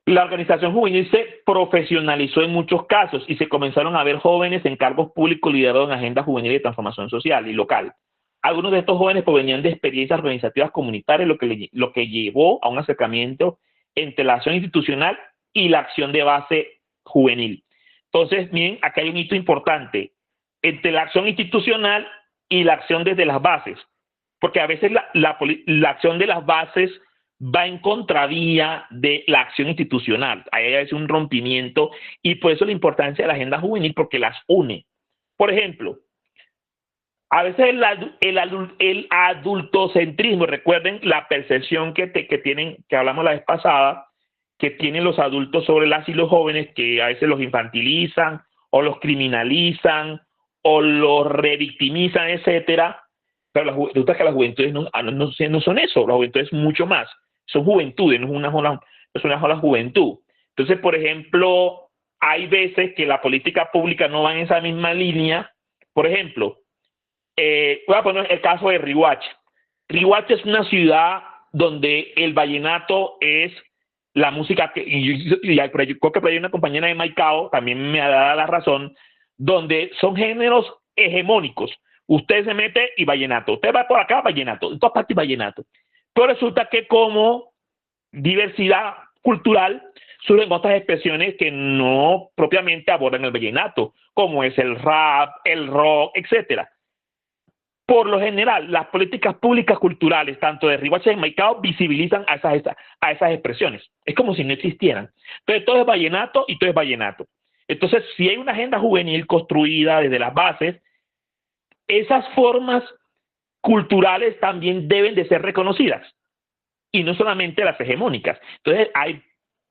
La organización juvenil se profesionalizó en muchos casos y se comenzaron a ver jóvenes en cargos públicos liderados en agendas juveniles de transformación social y local. Algunos de estos jóvenes provenían de experiencias organizativas comunitarias, lo que llevó a un acercamiento entre la acción institucional y la acción de base juvenil. Entonces, miren, aquí hay un hito importante entre la acción institucional y la acción desde las bases. porque a veces la acción de las bases va en contravía de la acción institucional. Hay a veces un rompimiento y por eso la importancia de la agenda juvenil, porque las une. Por ejemplo, a veces el adultocentrismo, recuerden la percepción que tienen, que hablamos la vez pasada, que tienen los adultos sobre las y los jóvenes, que a veces los infantilizan o los criminalizan o los revictimizan, etcétera. Pero resulta que las juventudes no son eso, la juventud es mucho más, son juventudes, no es una sola juventud. Entonces, por ejemplo, hay veces que la política pública no va en esa misma línea. Por ejemplo, voy a poner el caso de Riohacha. Riohacha es una ciudad donde el vallenato es la música que, y creo que hay una compañera de Maicao, también me ha dado la razón, donde son géneros hegemónicos. Usted se mete y vallenato. Usted va por acá, vallenato. En todas partes vallenato. Pero resulta que como diversidad cultural surgen otras expresiones que no propiamente abordan el vallenato, como es el rap, el rock, etcétera. Por lo general, las políticas públicas culturales, tanto de Riohacha y de Maicao, visibilizan a esas expresiones. Es como si no existieran. Entonces, todo es vallenato y todo es vallenato. Entonces, si hay una agenda juvenil construida desde las bases, esas formas culturales también deben de ser reconocidas, y no solamente las hegemónicas. Entonces, hay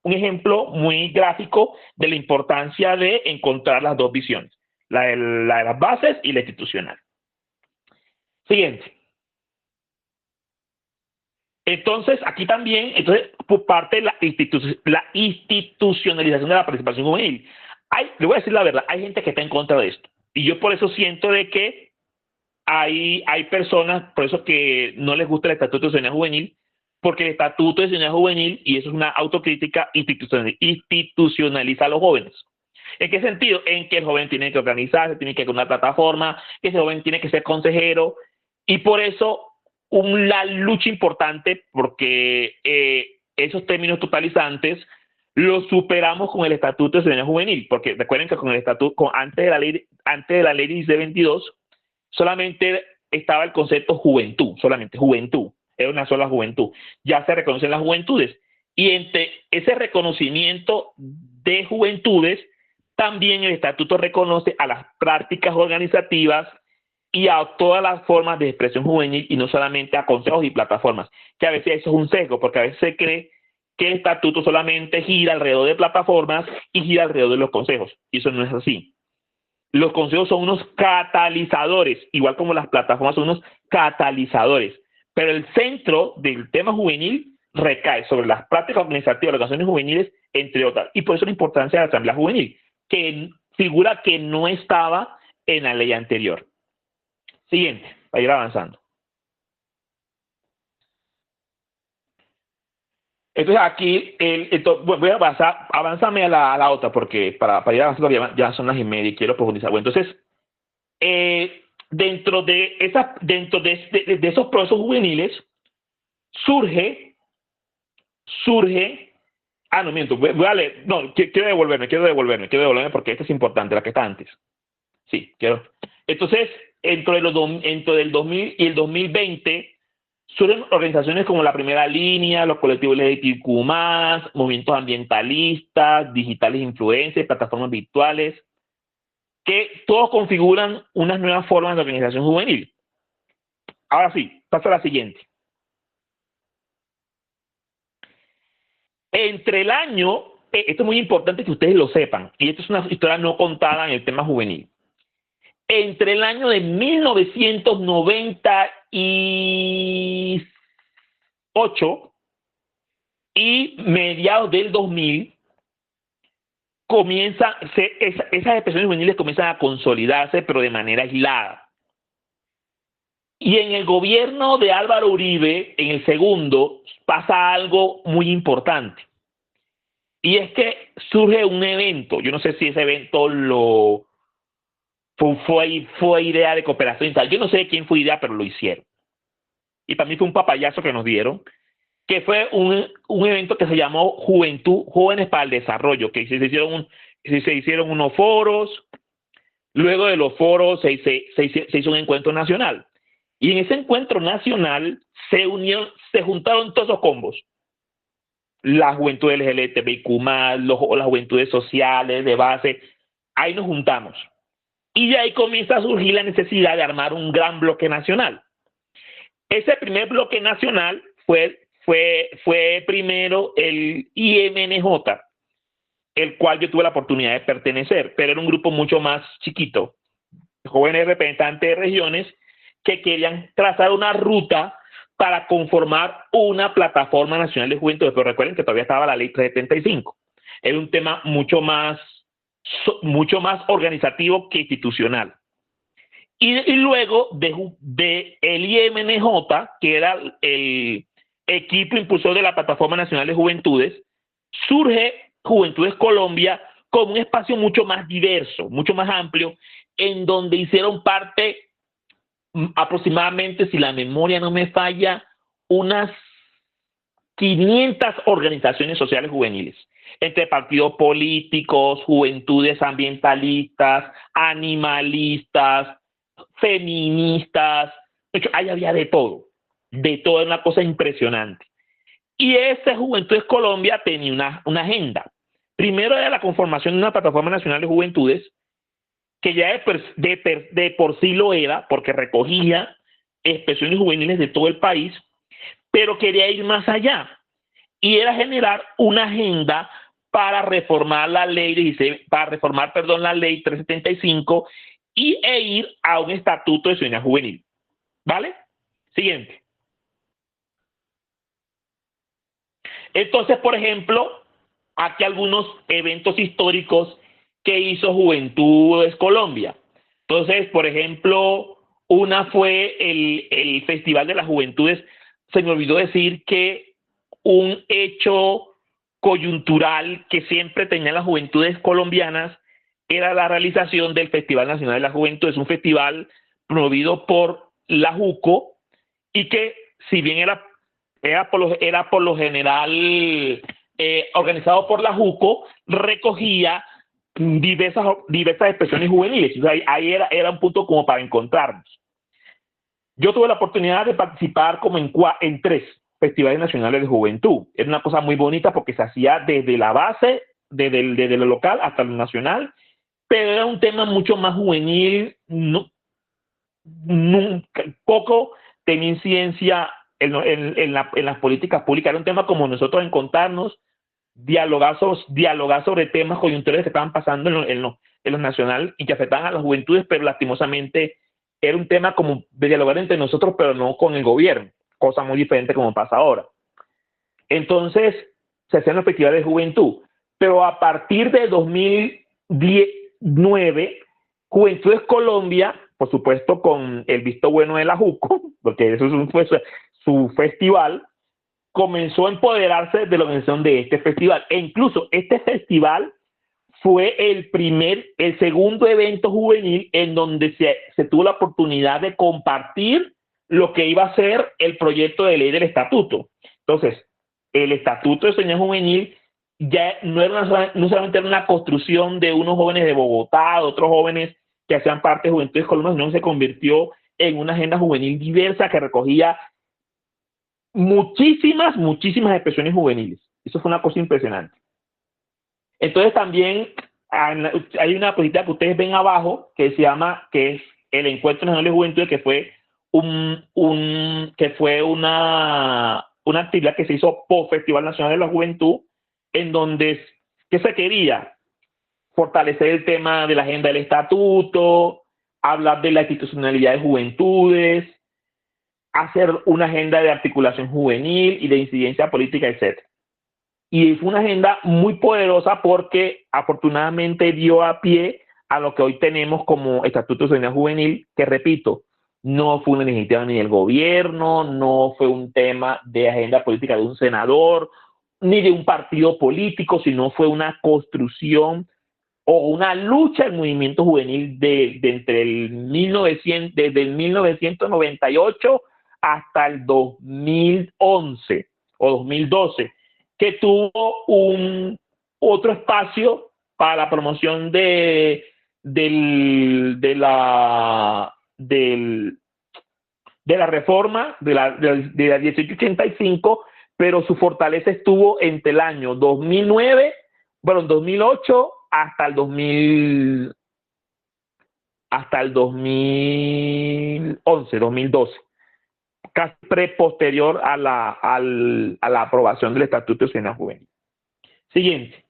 un ejemplo muy gráfico de la importancia de encontrar las dos visiones, la de las bases y la institucional. Siguiente. Entonces, aquí también, por parte de la institucionalización de la participación juvenil, le voy a decir la verdad, hay gente que está en contra de esto. Y yo por eso siento de que hay personas, por eso que no les gusta el Estatuto de Ciudadanía Juvenil, porque el Estatuto de Ciudadanía Juvenil, y eso es una autocrítica, institucionaliza a los jóvenes. ¿En qué sentido? En que el joven tiene que organizarse, tiene que ir a una plataforma, que ese joven tiene que ser consejero, y por eso una lucha importante, porque esos términos totalizantes los superamos con el Estatuto de Ciudadanía Juvenil, porque recuerden que con el Estatuto, antes de la ley 1622, solamente estaba el concepto juventud, solamente juventud, era una sola juventud. Ya se reconocen las juventudes, y entre ese reconocimiento de juventudes, también el Estatuto reconoce a las prácticas organizativas y a todas las formas de expresión juvenil, y no solamente a consejos y plataformas, que a veces eso es un sesgo, porque a veces se cree que el Estatuto solamente gira alrededor de plataformas y gira alrededor de los consejos, y eso no es así. Los consejos son unos catalizadores, igual como las plataformas son unos catalizadores, pero el centro del tema juvenil recae sobre las prácticas organizativas, las organizaciones juveniles, entre otras, y por eso la importancia de la Asamblea Juvenil, que figura que no estaba en la ley anterior. Siguiente, para ir avanzando. Entonces aquí, voy a avanzarme a la otra, porque para ir avanzando ya son las 1:30 y quiero profundizar. Bueno, entonces, dentro de esos procesos juveniles, surge, no miento, voy a leer, no, quiero devolverme, porque esta es importante, la que está antes. Sí, quiero. Entonces, entre el 2000 y el 2020, surgen organizaciones como La Primera Línea, los colectivos LGBTQ+, movimientos ambientalistas, digitales influencers, plataformas virtuales, que todos configuran unas nuevas formas de organización juvenil. Ahora sí, paso a la siguiente. Entre el año, esto es muy importante que ustedes lo sepan, y esto es una historia no contada en el tema juvenil. Entre el año de 1998 y mediados del 2000, esas expresiones juveniles comienzan a consolidarse, pero de manera aislada. Y en el gobierno de Álvaro Uribe, en el segundo, pasa algo muy importante. Y es que surge un evento, yo no sé si ese evento fue idea de cooperación y tal. Yo no sé de quién fue idea, pero lo hicieron. Y para mí fue un papayazo que nos dieron, que fue un evento que se llamó Jóvenes para el Desarrollo, que se hicieron unos foros. Luego de los foros se hizo un encuentro nacional. Y en ese encuentro nacional se juntaron todos esos combos. La juventud LGBTIQ+, las juventudes sociales de base, ahí nos juntamos. Y de ahí comienza a surgir la necesidad de armar un gran bloque nacional. Ese primer bloque nacional fue primero el IMNJ, el cual yo tuve la oportunidad de pertenecer, pero era un grupo mucho más chiquito, jóvenes representantes de regiones que querían trazar una ruta para conformar una plataforma nacional de juventud. Pero recuerden que todavía estaba la ley 375. Era un tema mucho más organizativo que institucional. Y luego de el IMNJ, que era el equipo impulsor de la Plataforma Nacional de Juventudes, surge Juventudes Colombia como un espacio mucho más diverso, mucho más amplio, en donde hicieron parte aproximadamente, si la memoria no me falla, unas 500 organizaciones sociales juveniles, entre partidos políticos, juventudes ambientalistas, animalistas, feministas. De hecho, ahí había de todo, una cosa impresionante. Y esa Juventudes Colombia tenía una agenda. Primero era la conformación de una plataforma nacional de juventudes, que ya de por sí lo era, porque recogía expresiones juveniles de todo el país, pero quería ir más allá, y era generar una agenda para reformar la ley, la ley 375 e ir a un estatuto de ciudadanía juvenil. ¿Vale? Siguiente. Entonces, por ejemplo, aquí algunos eventos históricos que hizo Juventudes Colombia. Entonces, por ejemplo, una fue el Festival de las Juventudes. Se me olvidó decir que un hecho coyuntural que siempre tenían las juventudes colombianas era la realización del Festival Nacional de la Juventud. Es un festival promovido por la JUCO y que, si bien era por lo general organizado por la JUCO, recogía diversas expresiones juveniles. O sea, ahí era un punto como para encontrarnos. Yo tuve la oportunidad de participar como en 3 festivales nacionales de juventud. Era una cosa muy bonita porque se hacía desde la base, desde lo local hasta lo nacional, pero era un tema mucho más juvenil, poco tenía incidencia en las políticas públicas. Era un tema como nosotros encontrarnos, dialogar sobre temas coyunturales que estaban pasando en lo nacional y que afectaban a las juventudes, pero lastimosamente era un tema como de dialogar entre nosotros, pero no con el gobierno, cosa muy diferente como pasa ahora. Entonces, se hacían los festivales de juventud, pero a partir de 2009, Juventudes Colombia, por supuesto con el visto bueno de la JUCO, porque eso fue su festival, comenzó a empoderarse de la organización de este festival. E incluso este festival fue el segundo evento juvenil en donde se tuvo la oportunidad de compartir lo que iba a ser el proyecto de ley del estatuto. Entonces, el estatuto de ciudadanía juvenil ya no solamente era una construcción de unos jóvenes de Bogotá, de otros jóvenes que hacían parte de Juventudes Colombianas, sino que se convirtió en una agenda juvenil diversa que recogía muchísimas expresiones juveniles. Eso fue una cosa impresionante. Entonces también hay una cosita que ustedes ven abajo que es el Encuentro Nacional de Juventud, que fue una actividad que se hizo por Festival Nacional de la Juventud, en donde ¿qué se quería? Fortalecer el tema de la agenda del estatuto, hablar de la institucionalidad de juventudes, hacer una agenda de articulación juvenil y de incidencia política, etc. Y fue una agenda muy poderosa porque afortunadamente dio a pie a lo que hoy tenemos como Estatuto de Ciudadanía Juvenil, que repito, no fue una iniciativa ni del gobierno, no fue un tema de agenda política de un senador, ni de un partido político, sino fue una construcción o una lucha del movimiento juvenil desde el 1998 hasta el 2011 o 2012, que tuvo otro espacio para la promoción del de la reforma de la 1885, pero su fortaleza estuvo entre el año 2009, bueno, 2008 hasta el 2011, 2012, casi posterior a la aprobación del Estatuto de Ciudadanía Juvenil. Siguiente.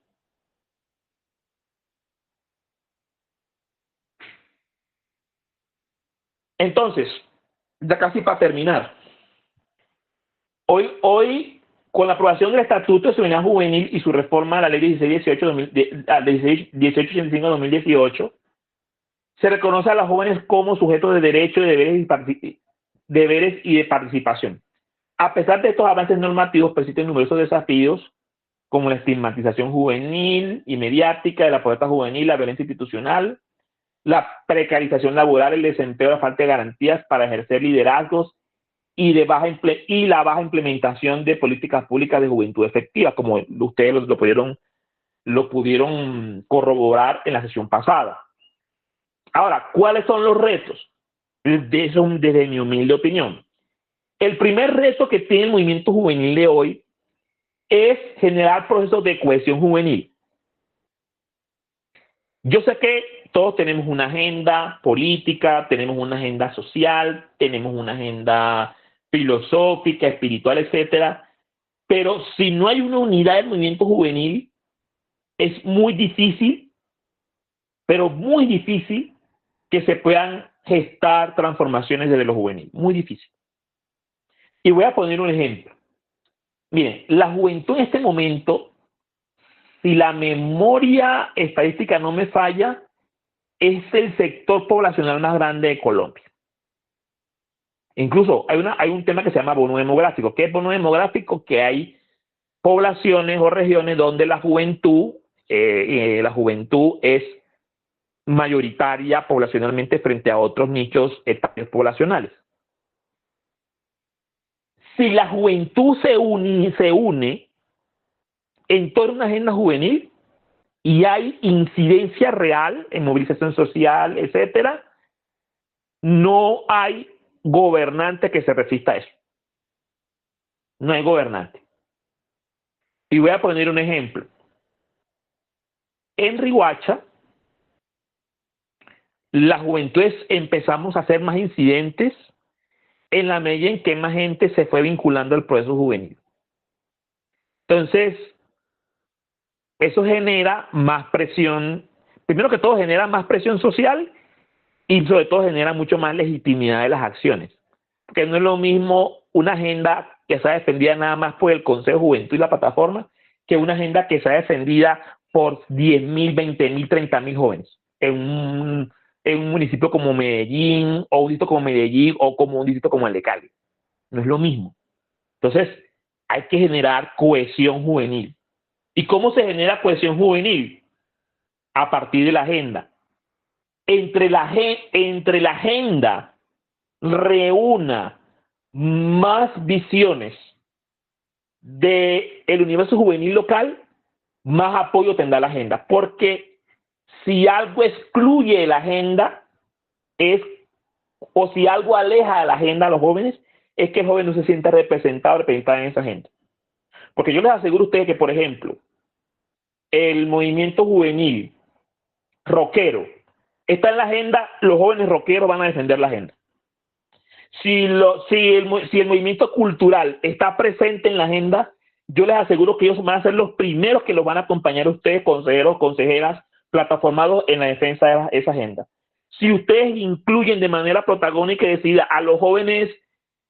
Entonces, ya casi para terminar, hoy con la aprobación del Estatuto de Ciudadanía Juvenil y su reforma a la Ley 1885-2018, se reconoce a los jóvenes como sujetos de derechos, deberes y de participación. A pesar de estos avances normativos, persisten numerosos desafíos como la estigmatización juvenil y mediática de la pobreza juvenil, la violencia institucional, la precarización laboral, el desempleo, la falta de garantías para ejercer liderazgos y la baja implementación de políticas públicas de juventud efectivas, como ustedes lo pudieron corroborar en la sesión pasada. Ahora, ¿cuáles son los retos? Desde mi humilde opinión. El primer reto que tiene el movimiento juvenil de hoy es generar procesos de cohesión juvenil. Yo sé que todos tenemos una agenda política, tenemos una agenda social, tenemos una agenda filosófica, espiritual, etcétera, pero si no hay una unidad del movimiento juvenil, es muy difícil, pero muy difícil que se puedan gestar transformaciones desde lo juvenil. Muy difícil. Y voy a poner un ejemplo. Miren, la juventud en este momento, si la memoria estadística no me falla, es el sector poblacional más grande de Colombia. Incluso hay un tema que se llama bono demográfico. ¿Qué es bono demográfico? Que hay poblaciones o regiones donde la juventud es mayoritaria poblacionalmente frente a otros nichos etarios poblacionales. Si la juventud se une en torno a una agenda juvenil y hay incidencia real en movilización social, etcétera, no hay gobernante que se resista a eso. No hay gobernante. Y voy a poner un ejemplo. En Riohacha, las juventudes empezamos a hacer más incidentes en la medida en que más gente se fue vinculando al proceso juvenil. Entonces, eso genera más presión, primero que todo genera más presión social y sobre todo genera mucho más legitimidad de las acciones. Porque no es lo mismo una agenda que sea defendida nada más por el Consejo de Juventud y la plataforma que una agenda que sea defendida por 10.000, 20.000, 30.000 jóvenes en un municipio como Medellín, o un distrito como Medellín, o como un distrito como el de Cali. No es lo mismo. Entonces, hay que generar cohesión juvenil. ¿Y cómo se genera cohesión juvenil? A partir de la agenda. Entre la agenda reúna más visiones del universo juvenil local, más apoyo tendrá la agenda. Porque si algo excluye la agenda, o si algo aleja de la agenda a los jóvenes, es que el joven no se sienta representado en esa agenda. Porque yo les aseguro a ustedes que, por ejemplo, el movimiento juvenil rockero está en la agenda, los jóvenes rockeros van a defender la agenda. Si el movimiento cultural está presente en la agenda, yo les aseguro que ellos van a ser los primeros que los van a acompañar a ustedes, consejeros, consejeras, plataformados en la defensa de esa agenda. Si ustedes incluyen de manera protagónica y decidida a los jóvenes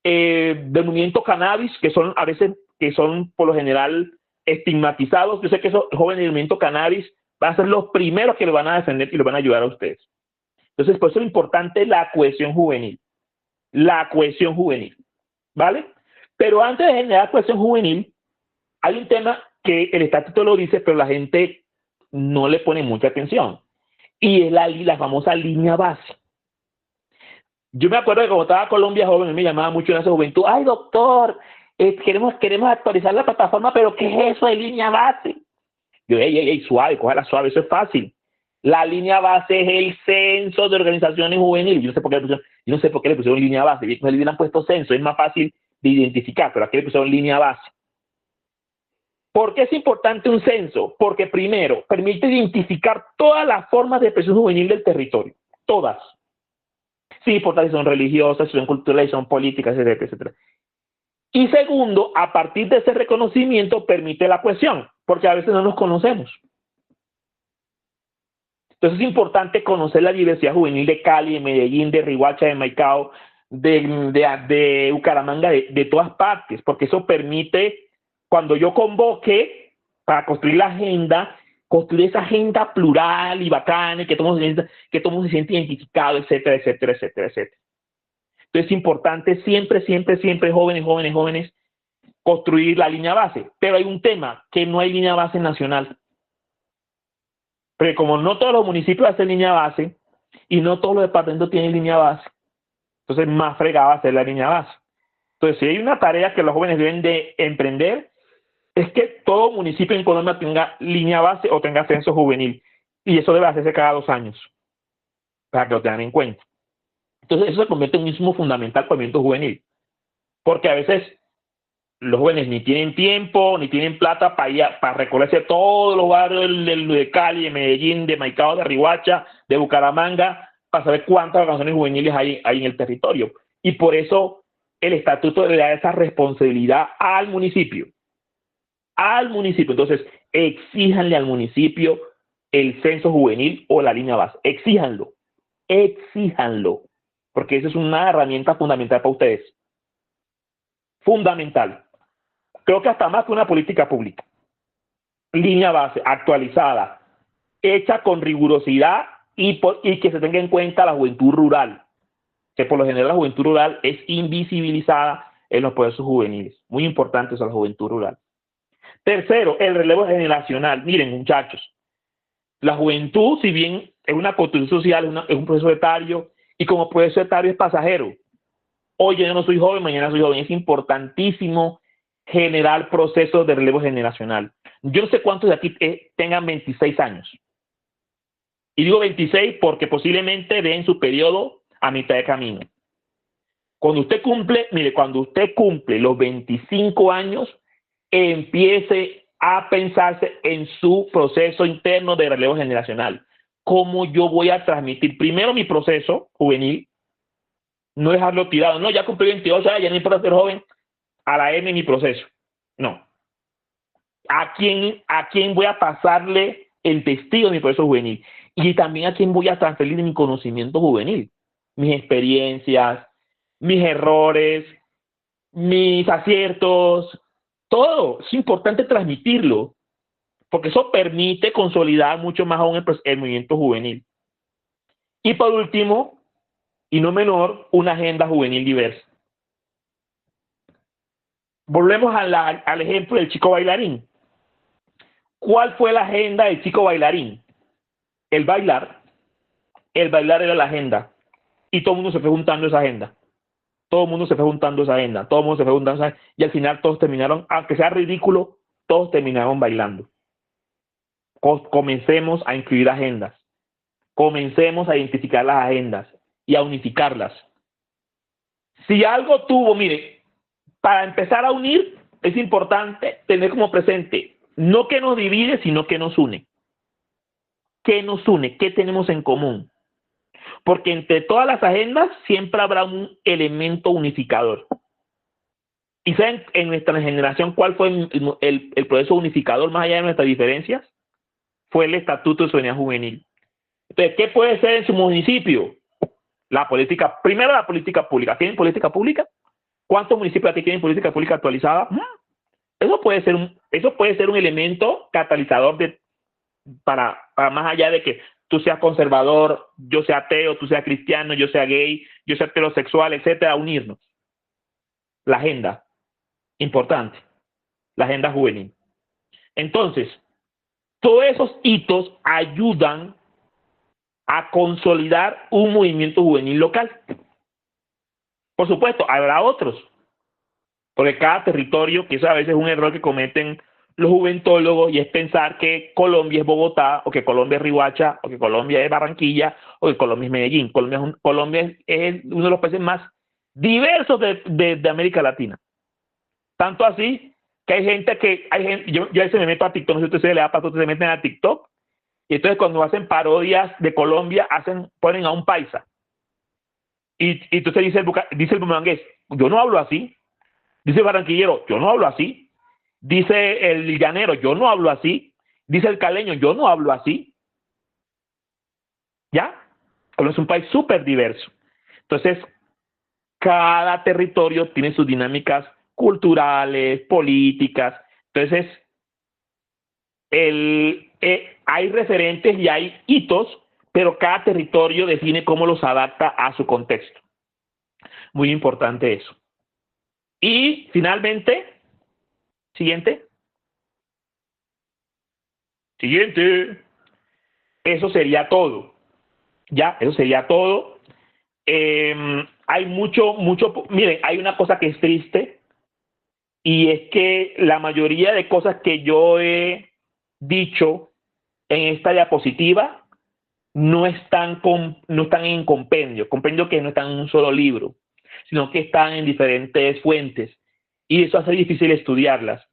del movimiento cannabis, que son a veces, que son por lo general estigmatizados, yo sé que esos jóvenes del movimiento cannabis van a ser los primeros que lo van a defender y lo van a ayudar a ustedes. Entonces, por eso es importante la cohesión juvenil. La cohesión juvenil, ¿vale? Pero antes de generar cohesión juvenil, hay un tema que el estatuto lo dice, pero la gente no le pone mucha atención, y es la famosa línea base. Yo me acuerdo que cuando estaba Colombia Joven, me llamaba mucho en esa juventud, ay doctor, queremos actualizar la plataforma, pero ¿qué es eso de línea base? Yo, suave, cójala suave, eso es fácil. La línea base es el censo de organizaciones juveniles. Yo no sé por qué le pusieron línea base. Le hubieran puesto censo, es más fácil de identificar, pero aquí le pusieron línea base. ¿Por qué es importante un censo? Porque primero, permite identificar todas las formas de expresión juvenil del territorio. Todas. Sí, importa si son religiosas, si son culturales, si son políticas, etcétera, etcétera. Y segundo, a partir de ese reconocimiento permite la cohesión, porque a veces no nos conocemos. Entonces es importante conocer la diversidad juvenil de Cali, de Medellín, de Riohacha, de Maicao, de Bucaramanga, de todas partes, porque eso permite, cuando yo convoque para construir la agenda, construir esa agenda plural y bacana, que todo el mundo se siente identificado, etcétera, etcétera, etcétera, etcétera. Entonces es importante siempre, siempre, siempre, jóvenes, jóvenes, jóvenes, construir la línea base. Pero hay un tema, que no hay línea base nacional. Porque como no todos los municipios hacen línea base y no todos los departamentos tienen línea base, entonces más fregada va a ser la línea base. Entonces, si hay una tarea que los jóvenes deben de emprender, es que todo municipio en Colombia tenga línea base o tenga censo juvenil. Y eso debe hacerse cada 2 años, para que lo tengan en cuenta. Entonces, eso se convierte en un insumo fundamental para el movimiento juvenil. Porque a veces los jóvenes ni tienen tiempo, ni tienen plata para recorrerse todos los barrios de Cali, de Medellín, de Maicao, de Riohacha, de Bucaramanga, para saber cuántas organizaciones juveniles hay en el territorio. Y por eso el estatuto le da esa responsabilidad al municipio. Al municipio. Entonces, exíjanle al municipio el censo juvenil o la línea base. Exíjanlo. Exíjanlo. Porque esa es una herramienta fundamental para ustedes. Fundamental. Creo que hasta más que una política pública. Línea base, actualizada, hecha con rigurosidad y que se tenga en cuenta la juventud rural, que por lo general la juventud rural es invisibilizada en los procesos juveniles. Muy importante eso, la juventud rural. Tercero, el relevo generacional. Miren, muchachos, la juventud, si bien es una construcción social, es un proceso etario, y como proceso etario es pasajero. Hoy yo no soy joven, mañana soy joven. Es importantísimo generar procesos de relevo generacional. Yo no sé cuántos de aquí tengan 26 años. Y digo 26 porque posiblemente den su periodo a mitad de camino. Cuando usted cumple, mire, cuando usted cumple los 25 años, empiece a pensarse en su proceso interno de relevo generacional. ¿Cómo yo voy a transmitir primero mi proceso juvenil? No dejarlo tirado. No, ya cumplí 28 años, ya no importa ser joven. A la M mi proceso. No. ¿A quién voy a pasarle el testigo de mi proceso juvenil? Y también a quién voy a transferir mi conocimiento juvenil. Mis experiencias, mis errores, mis aciertos, todo. Es importante transmitirlo, porque eso permite consolidar mucho más aún el movimiento juvenil. Y por último, y no menor, una agenda juvenil diversa. Volvemos al ejemplo del chico bailarín. ¿Cuál fue la agenda del chico bailarín? El bailar. El bailar era la agenda. Y todo el mundo se fue juntando esa agenda. Todo el mundo se fue juntando esa agenda. Todo el mundo se fue juntando esa agenda. Y al final todos terminaron, aunque sea ridículo, todos terminaron bailando. Comencemos a incluir agendas. Comencemos a identificar las agendas y a unificarlas. Si algo tuvo, mire, para empezar a unir, es importante tener como presente no que nos divide, sino que nos une. ¿Qué nos une? ¿Qué tenemos en común? Porque entre todas las agendas siempre habrá un elemento unificador. ¿Y saben en nuestra generación cuál fue el proceso unificador más allá de nuestras diferencias? Fue el Estatuto de Soberanía Juvenil. Entonces, ¿qué puede ser en su municipio? La política, primero la política pública. ¿Tienen política pública? ¿Cuántos municipios aquí tienen política pública actualizada? Eso puede ser un elemento catalizador para más allá de que tú seas conservador, yo sea ateo, tú seas cristiano, yo sea gay, yo sea heterosexual, etcétera, unirnos. La agenda, importante, la agenda juvenil. Entonces, todos esos hitos ayudan a consolidar un movimiento juvenil local. Por supuesto, habrá otros, porque cada territorio, que eso a veces es un error que cometen los juventólogos, y es pensar que Colombia es Bogotá, o que Colombia es Riohacha, o que Colombia es Barranquilla, o que Colombia es Medellín. Colombia es uno de los países más diversos de América Latina. Tanto así que yo a veces me meto a TikTok, no sé si ustedes le da para ustedes se meten a TikTok, y entonces cuando hacen parodias de Colombia, ponen a un paisa. Y entonces dice el bumangués, yo no hablo así. Dice el barranquillero, yo no hablo así. Dice el llanero, yo no hablo así. Dice el caleño, yo no hablo así. ¿Ya? Colombia es un país súper diverso. Entonces, cada territorio tiene sus dinámicas culturales, políticas. Entonces, hay referentes y hay hitos, pero cada territorio define cómo los adapta a su contexto. Muy importante eso. Y finalmente, siguiente. Eso sería todo. Ya, eso sería todo. Hay miren, hay una cosa que es triste, y es que la mayoría de cosas que yo he dicho en esta diapositiva no están en compendio. Compendio que no están en un solo libro, sino que están en diferentes fuentes. Y eso hace difícil estudiarlas.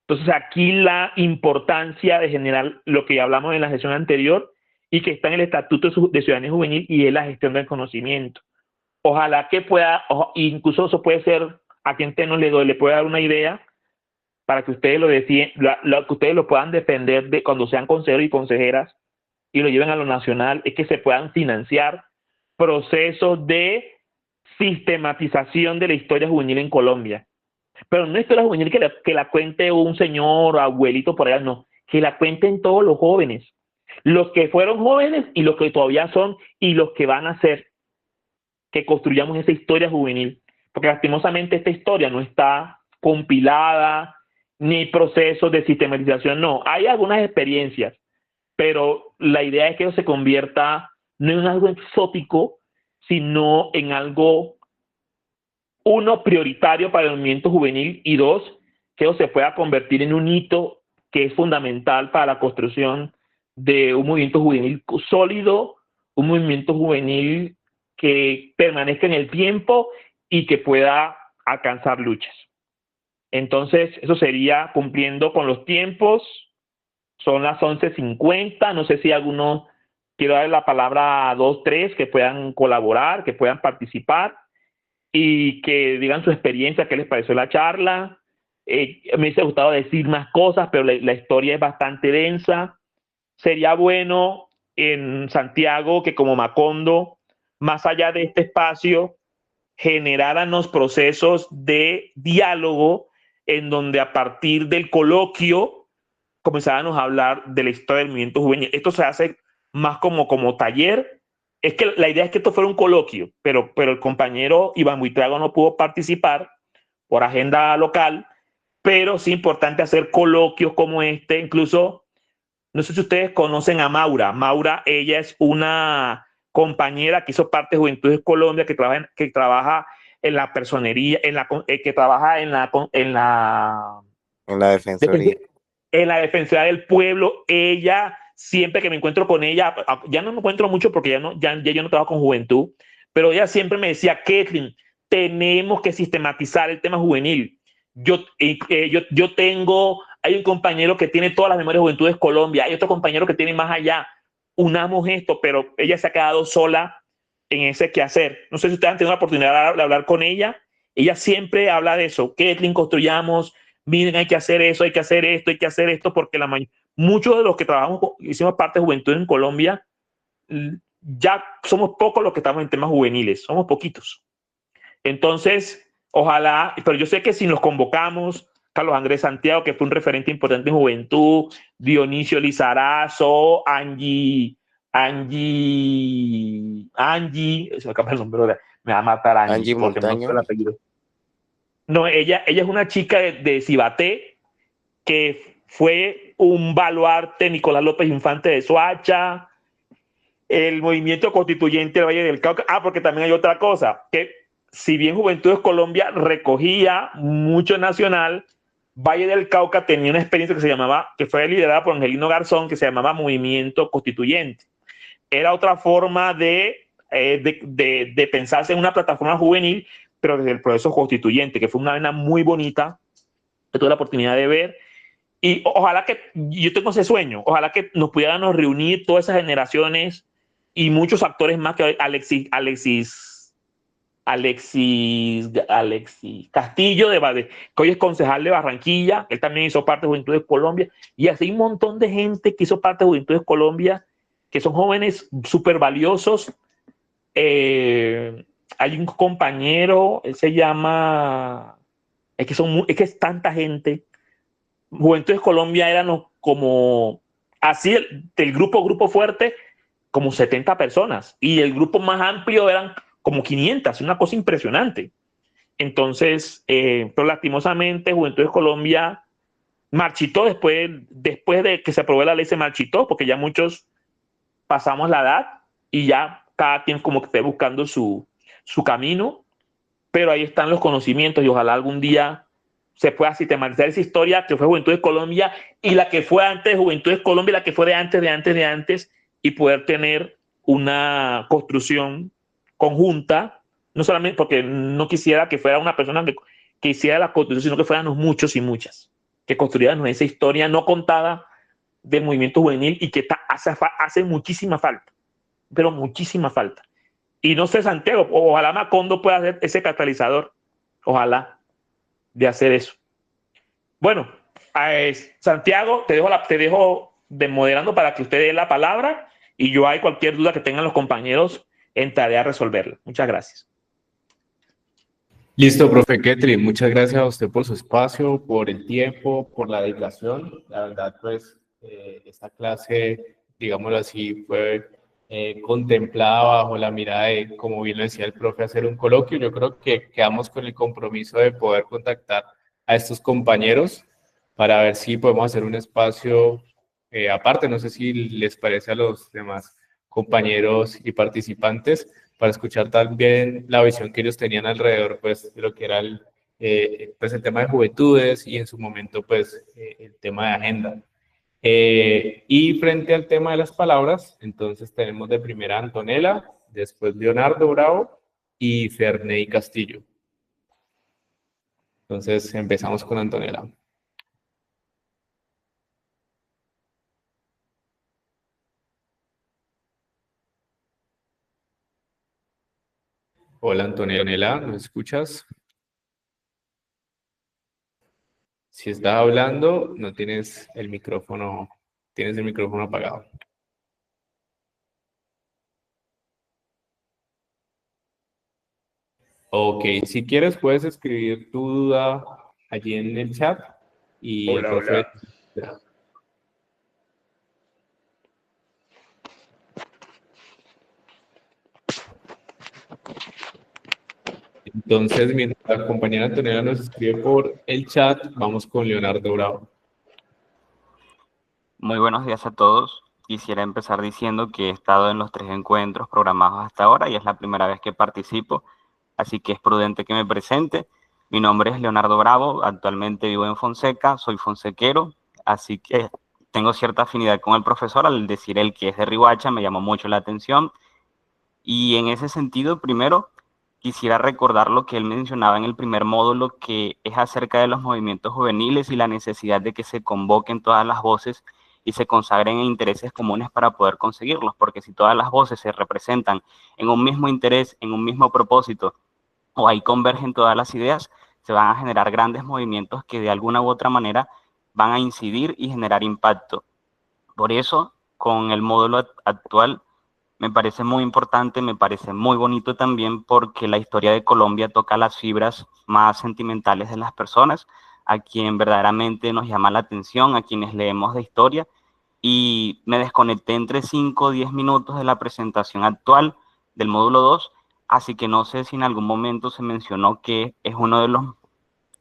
Entonces, aquí la importancia de generar lo que hablamos en la sesión anterior y que está en el Estatuto de Ciudadanía Juvenil, y es la gestión del conocimiento. Ojalá que pueda, incluso eso puede ser, a quien le puede dar una idea para que ustedes que ustedes lo puedan defender de cuando sean consejeros y consejeras y lo lleven a lo nacional, es que se puedan financiar procesos de sistematización de la historia juvenil en Colombia. Pero no historia juvenil que la cuente un señor o abuelito por allá, no, que la cuenten todos los jóvenes, los que fueron jóvenes y los que todavía son y los que van a ser, que construyamos esa historia juvenil, porque lastimosamente esta historia no está compilada, ni procesos de sistematización, no, hay algunas experiencias, pero la idea es que eso se convierta no en algo exótico, sino en algo, uno, prioritario para el movimiento juvenil, y dos, que eso se pueda convertir en un hito que es fundamental para la construcción de un movimiento juvenil sólido, un movimiento juvenil que permanezca en el tiempo y que pueda alcanzar luchas. Entonces, eso sería cumpliendo con los tiempos. Son las 11:50. No sé si alguno quiero darle la palabra a dos, tres que puedan colaborar, que puedan participar y que digan su experiencia, qué les pareció la charla. Me hubiese gustado decir más cosas, pero la historia es bastante densa. Sería bueno en Santiago que como Macondo, más allá de este espacio, generaran los procesos de diálogo en donde a partir del coloquio comenzábamos a hablar de la historia del movimiento juvenil. Esto se hace más como taller. Es que la idea es que esto fuera un coloquio, pero el compañero Iván Buitrago no pudo participar por agenda local, pero sí es importante hacer coloquios como este. Incluso, no sé si ustedes conocen a Maura. Maura, ella es una compañera que hizo parte de Juventudes Colombia, que trabaja en la personería, que trabaja En la defensoría. en la Defensoría del Pueblo. Ella, siempre que me encuentro con ella, ya no me encuentro mucho porque ya yo no trabajo con juventud, pero ella siempre me decía, Kathleen, tenemos que sistematizar el tema juvenil. Hay un compañero que tiene todas las memorias de Juventudes Colombia, hay otro compañero que tiene más allá, unamos esto, pero ella se ha quedado sola en ese quehacer. No sé si ustedes han tenido la oportunidad de hablar con ella. Ella siempre habla de eso, Kathleen, construyamos, miren, hay que hacer eso, hay que hacer esto, hay que hacer esto, porque muchos de los que trabajamos, hicimos parte de Juventud en Colombia, ya somos pocos los que estamos en temas juveniles, somos poquitos. Entonces, ojalá, pero yo sé que si nos convocamos, Carlos Andrés Santiago, que fue un referente importante en juventud, Dionisio Lizarazo, Angie, se me acaba el nombre, me va a matar Angie porque no sé Montaño. el apellido. No, ella es una chica de Cibaté, que fue un baluarte Nicolás López Infante de Soacha, el movimiento constituyente del Valle del Cauca. Porque también hay otra cosa, que si bien Juventudes Colombia recogía mucho nacional, Valle del Cauca tenía una experiencia que fue liderada por Angelino Garzón, que se llamaba Movimiento Constituyente. Era otra forma de pensarse en una plataforma juvenil, pero desde el proceso constituyente, que fue una vena muy bonita que tuve la oportunidad de ver. Y ojalá que, yo tengo ese sueño, ojalá que nos pudiéramos reunir todas esas generaciones y muchos actores más, que Alexis Castillo, que hoy es concejal de Barranquilla. Él también hizo parte de Juventudes Colombia, y así un montón de gente que hizo parte de Juventudes Colombia, que son jóvenes súper valiosos. Hay un compañero, él se llama, es que es tanta gente. Juventudes Colombia eran como, así del grupo fuerte, como 70 personas, y el grupo más amplio eran como 500, una cosa impresionante. Entonces, pero lastimosamente Juventudes Colombia marchitó después de que se aprobó la ley, se marchitó, porque ya muchos pasamos la edad y ya cada quien como que esté buscando su camino, pero ahí están los conocimientos, y ojalá algún día se pueda sistematizar esa historia que fue Juventudes Colombia, y la que fue antes de Juventudes Colombia, la que fue de antes, y poder tener una construcción conjunta, no solamente porque no quisiera que fuera una persona que hiciera la construcción, sino que fuéramos muchos y muchas, que construyéramos esa historia no contada del movimiento juvenil, y que hace muchísima falta, pero muchísima falta. Y no sé, Santiago, ojalá Macondo pueda ser ese catalizador, ojalá, de hacer eso. Bueno, Santiago, te dejo de moderando para que usted dé la palabra, y yo hay cualquier duda que tengan los compañeros, entraré a resolverla. Muchas gracias. Listo, profe Ketri, muchas gracias a usted por su espacio, por el tiempo, por la dedicación. La verdad, pues, esta clase, digámoslo así, fue contemplada bajo la mirada de, como bien lo decía el profe, hacer un coloquio. Yo creo que quedamos con el compromiso de poder contactar a estos compañeros para ver si podemos hacer un espacio aparte. No sé si les parece a los demás compañeros y participantes, para escuchar también la visión que ellos tenían alrededor, pues, de lo que era pues, el tema de juventudes, y en su momento, pues, el tema de agenda. Y frente al tema de las palabras, entonces tenemos de primera a Antonella, después Leonardo Bravo y Ferney Castillo. Entonces empezamos con Antonella. Hola Antonella, ¿nos escuchas? Si estás hablando, no tienes el micrófono apagado. Ok, si quieres puedes escribir tu duda allí en el chat y el profe. Entonces, mientras la compañera Antonella nos escribe por el chat, vamos con Leonardo Bravo. Muy buenos días a todos. Quisiera empezar diciendo que he estado en los 3 encuentros programados hasta ahora y es la primera vez que participo, así que es prudente que me presente. Mi nombre es Leonardo Bravo, actualmente vivo en Fonseca, soy fonsequero, así que tengo cierta afinidad con el profesor. Al decir él que es de Riohacha, me llamó mucho la atención. Y en ese sentido, primero, quisiera recordar lo que él mencionaba en el primer módulo, que es acerca de los movimientos juveniles y la necesidad de que se convoquen todas las voces y se consagren en intereses comunes para poder conseguirlos, porque si todas las voces se representan en un mismo interés, en un mismo propósito, o ahí convergen todas las ideas, se van a generar grandes movimientos que de alguna u otra manera van a incidir y generar impacto. Por eso, con el módulo actual, me parece muy importante, me parece muy bonito también, porque la historia de Colombia toca las fibras más sentimentales de las personas, a quien verdaderamente nos llama la atención, a quienes leemos de historia, y me desconecté entre 5 o 10 minutos de la presentación actual del módulo 2, así que no sé si en algún momento se mencionó que es uno de los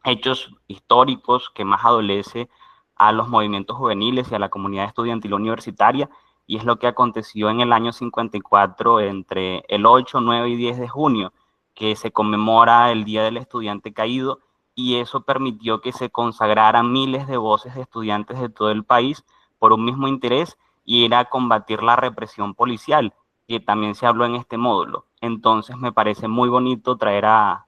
hechos históricos que más adolece a los movimientos juveniles y a la comunidad estudiantil universitaria, y es lo que aconteció en el año 54, entre el 8, 9 y 10 de junio, que se conmemora el Día del Estudiante Caído, y eso permitió que se consagraran miles de voces de estudiantes de todo el país por un mismo interés, y era combatir la represión policial, que también se habló en este módulo. Entonces me parece muy bonito traer a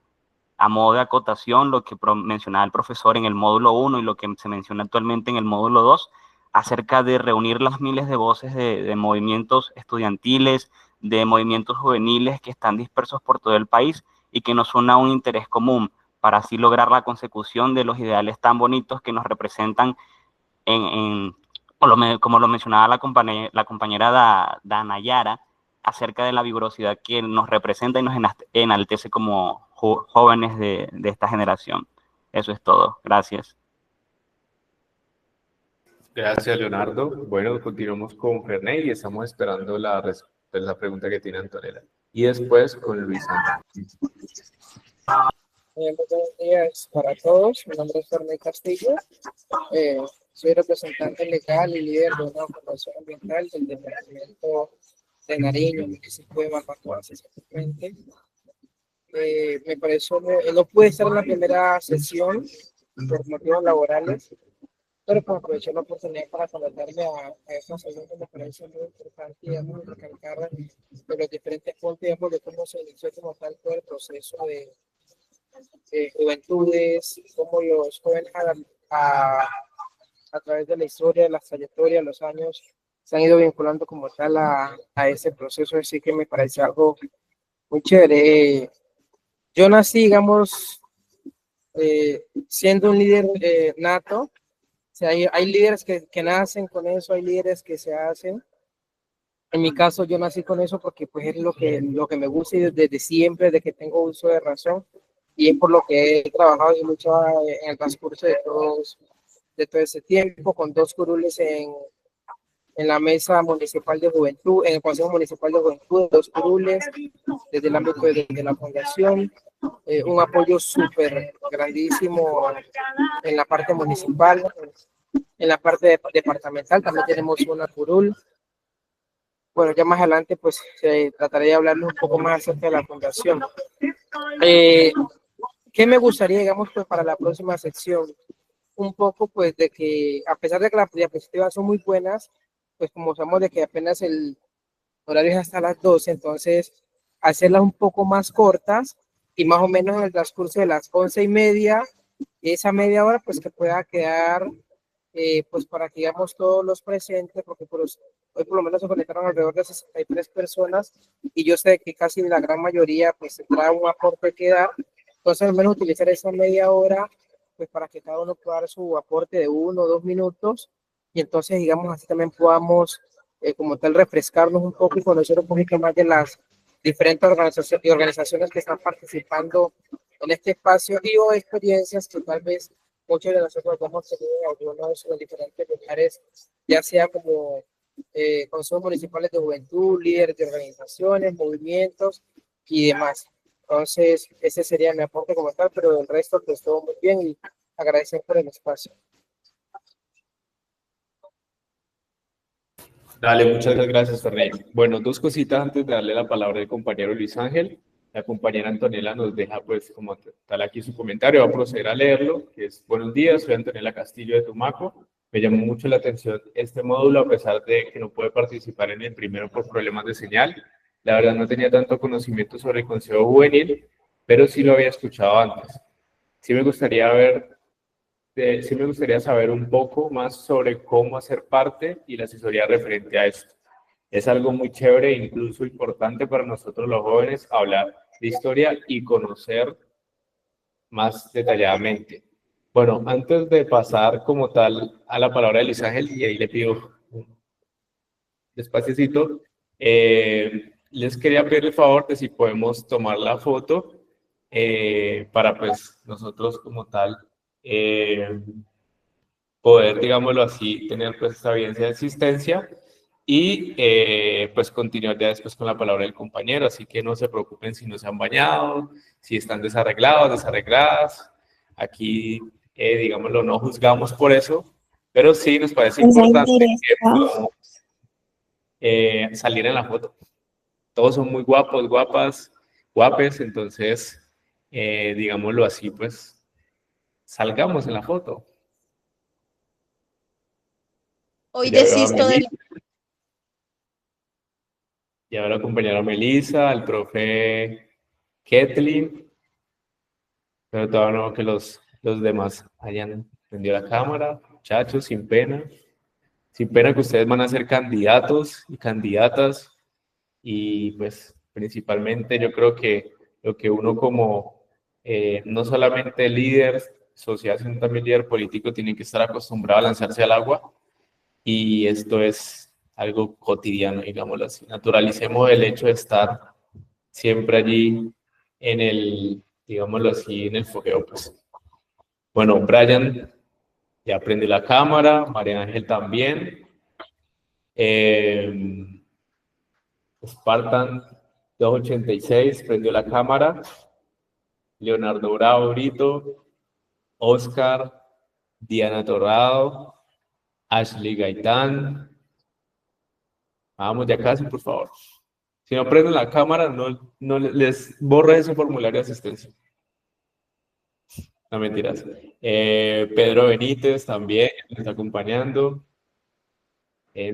modo de acotación lo que mencionaba el profesor en el módulo 1 y lo que se menciona actualmente en el módulo 2, acerca de reunir las miles de voces de movimientos estudiantiles, de movimientos juveniles que están dispersos por todo el país y que nos una un interés común para así lograr la consecución de los ideales tan bonitos que nos representan como lo mencionaba la compañera Danayara, acerca de la vigorosidad que nos representa y nos enaltece como jóvenes de esta generación. Eso es todo. Gracias. Gracias, Leonardo. Bueno, continuamos con Ferney y estamos esperando la pregunta que tiene Antonella. Y después con Luis Ángel. Muy buenos días para todos. Mi nombre es Ferney Castillo. Soy representante legal y líder de una fundación ambiental del departamento de Nariño, municipio de Barbacoa, específicamente. Me pareció, no pude estar en la primera sesión por motivos laborales, pero pues aproveché la oportunidad para conectarme a esta sesión que me parece muy importante, digamos, recalcar de los diferentes puntos, digamos, de cómo se inició como tal todo el proceso de juventudes, cómo los jóvenes a través de la historia, de la trayectoria, los años, se han ido vinculando como tal a ese proceso, así que me parece algo muy chévere. Yo nací, digamos, siendo un líder nato. O sea, hay líderes que nacen con eso, hay líderes que se hacen. En mi caso, yo nací con eso porque pues es lo que me gusta y desde siempre, desde que tengo uso de razón, y es por lo que he trabajado y luchado en el transcurso de todo ese tiempo, con 2 curules en la mesa municipal de juventud, en el Consejo Municipal de Juventud, 2 curules desde el ámbito de la fundación, un apoyo súper grandísimo en la parte municipal, en la parte departamental también tenemos una curul. Bueno, ya más adelante pues trataré de hablarles un poco más acerca de la fundación. ¿Qué me gustaría, digamos, pues para la próxima sección? Un poco pues de que a pesar de que las diapositivas son muy buenas, pues como sabemos de que apenas el horario es hasta las 12, entonces hacerlas un poco más cortas y más o menos en el transcurso de las 11:30, esa media hora pues que pueda quedar pues para que digamos todos los presentes, porque hoy por lo menos se conectaron alrededor de 63 personas y yo sé que casi la gran mayoría pues tendrá un aporte que dar, entonces al menos utilizar esa media hora pues para que cada uno pueda dar su aporte de 1 o 2 minutos y entonces digamos así también podamos como tal refrescarnos un poco y conocer un poquito más de las diferentes organizaciones que están participando en este espacio y o experiencias que tal vez muchos de nosotros hemos tenido en algunos de los diferentes lugares, ya sea como consejos municipales de juventud, líderes de organizaciones, movimientos y demás. Entonces, ese sería mi aporte como tal, pero el resto pues todo muy bien y agradecer por el espacio. Dale, muchas gracias, Ferney. Bueno, 2 cositas antes de darle la palabra al compañero Luis Ángel. La compañera Antonella nos deja, pues, como tal aquí su comentario. Va a proceder a leerlo, que es: buenos días, soy Antonella Castillo de Tumaco. Me llamó mucho la atención este módulo, a pesar de que no pude participar en el primero por problemas de señal. La verdad no tenía tanto conocimiento sobre el Consejo Juvenil, pero sí lo había escuchado antes. Sí me gustaría sí me gustaría saber un poco más sobre cómo hacer parte y la asesoría referente a esto. Es algo muy chévere e incluso importante para nosotros los jóvenes hablar de historia y conocer más detalladamente. Bueno, antes de pasar como tal a la palabra de Luis Ángel, y ahí le pido despaciocito, les quería pedir el favor de si podemos tomar la foto para pues nosotros como tal poder, digámoslo así, tener pues esta evidencia de existencia y pues continuar ya después con la palabra del compañero, así que no se preocupen si no se han bañado, si están desarreglados, desarregladas, aquí digámoslo, no juzgamos por eso, pero sí nos parece importante que podamos salir en la foto. Todos son muy guapos, guapas, guapes, entonces digámoslo así, pues salgamos en la foto. Hoy Ya veo a desisto de Melissa, ya veo a la compañera Melissa, al profe Ketlin, pero todavía no veo que los demás hayan prendido la cámara. Muchachos, sin pena. Sin pena que ustedes van a ser candidatos y candidatas y pues principalmente yo creo que lo que uno como no solamente líder social, sino también líder político tiene que estar acostumbrado a lanzarse al agua y esto es algo cotidiano, digámoslo así. Naturalicemos el hecho de estar siempre allí en el, digámoslo así, en el fogueo. Pues. Bueno, Brian ya prende la cámara, María Ángel también. Spartan 286 prendió la cámara. Leonardo Bravo, Brito, Oscar, Diana Torrado, Ashley Gaitán. Vamos ya casi, por favor. Si no prenden la cámara, no les borra ese formulario de asistencia. No mentiras. Pedro Benítez también me está acompañando.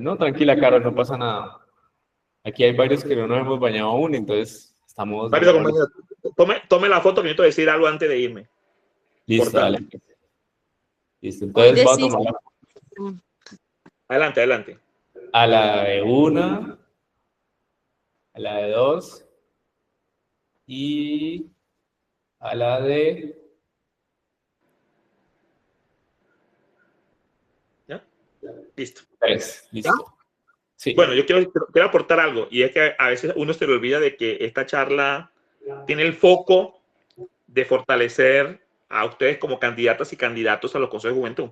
No, tranquila, Carol, no pasa nada. Aquí hay varios que no nos hemos bañado aún, entonces estamos... Rápido, compañero. Tome la foto que necesito decir algo antes de irme. Listo, Cortante. dale. Listo, hoy entonces voy a desisto. tomar Adelante, adelante. a la de una, a la de dos y a la de... ¿Ya? Listo. tres. Listo. Sí. Bueno, yo quiero aportar algo, y es que a veces uno se le olvida de que esta charla tiene el foco de fortalecer a ustedes como candidatas y candidatos a los consejos de juventud.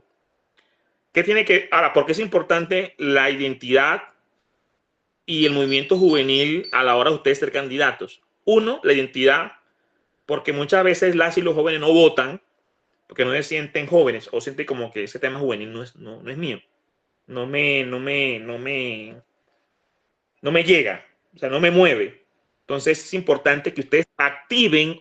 ¿Qué tiene que... Ahora, ¿por qué es importante la identidad y el movimiento juvenil a la hora de ustedes ser candidatos? Uno, la identidad, porque muchas veces las y los jóvenes no votan porque no se sienten jóvenes o sienten como que ese tema juvenil no es mío. No me llega, o sea, no me mueve. Entonces es importante que ustedes activen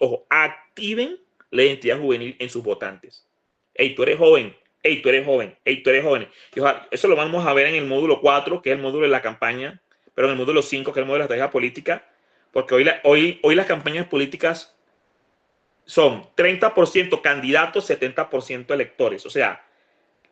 la identidad juvenil en sus votantes. Hey, tú eres joven. Hey, tú eres joven. Hey, tú eres joven. Y, ojalá, eso lo vamos a ver en el módulo 4, que es el módulo de la campaña, pero en el módulo 5, que es el módulo de la estrategia política, porque hoy las campañas políticas son 30% candidatos, 70% electores. O sea,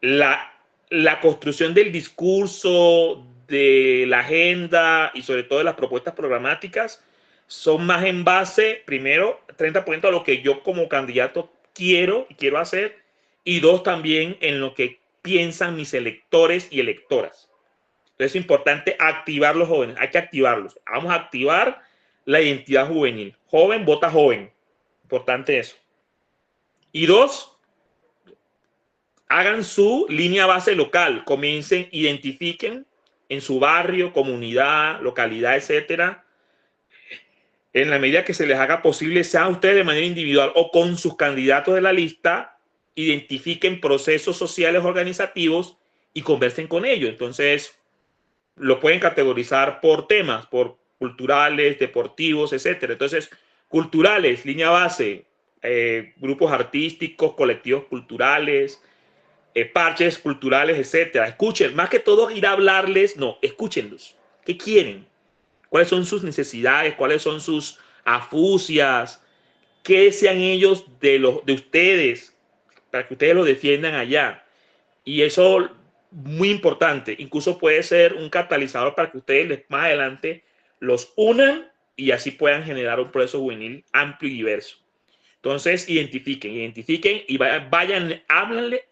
la construcción del discurso, de la agenda y sobre todo de las propuestas programáticas son más en base, primero, 30% a lo que yo como candidato quiero hacer, y dos, también en lo que piensan mis electores y electoras. Entonces es importante activar los jóvenes, hay que activarlos. Vamos a activar la identidad juvenil. Joven, vota joven. Importante eso. Y dos, hagan su línea base local, comiencen, identifiquen en su barrio, comunidad, localidad, etcétera, en la medida que se les haga posible, sea ustedes de manera individual o con sus candidatos de la lista, identifiquen procesos sociales organizativos y conversen con ellos. Entonces, lo pueden categorizar por temas, por culturales, deportivos, etcétera. Entonces, culturales, línea base, grupos artísticos, colectivos culturales, parches culturales, etcétera. Escuchen, más que todo ir a hablarles, no, escúchenlos. ¿Qué quieren? ¿Cuáles son sus necesidades? ¿Cuáles son sus afusias? ¿Qué desean ellos de ustedes para que ustedes lo defiendan allá? Y eso muy importante. Incluso puede ser un catalizador para que ustedes más adelante los unan y así puedan generar un proceso juvenil amplio y diverso. Entonces, identifiquen y vayan, háblenle,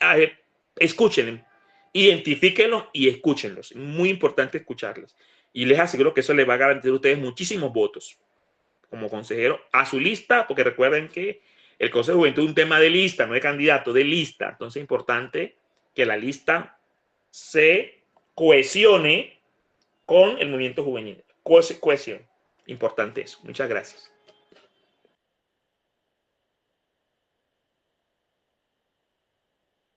escúchenlos, identifíquenlos y escúchenlos. Muy importante escucharlos. Y les aseguro que eso les va a garantizar a ustedes muchísimos votos como consejero a su lista, porque recuerden que el Consejo de Juventud es un tema de lista, no de candidato, de lista. Entonces es importante que la lista se cohesione con el movimiento juvenil. Cohesión. Importante eso. Muchas gracias.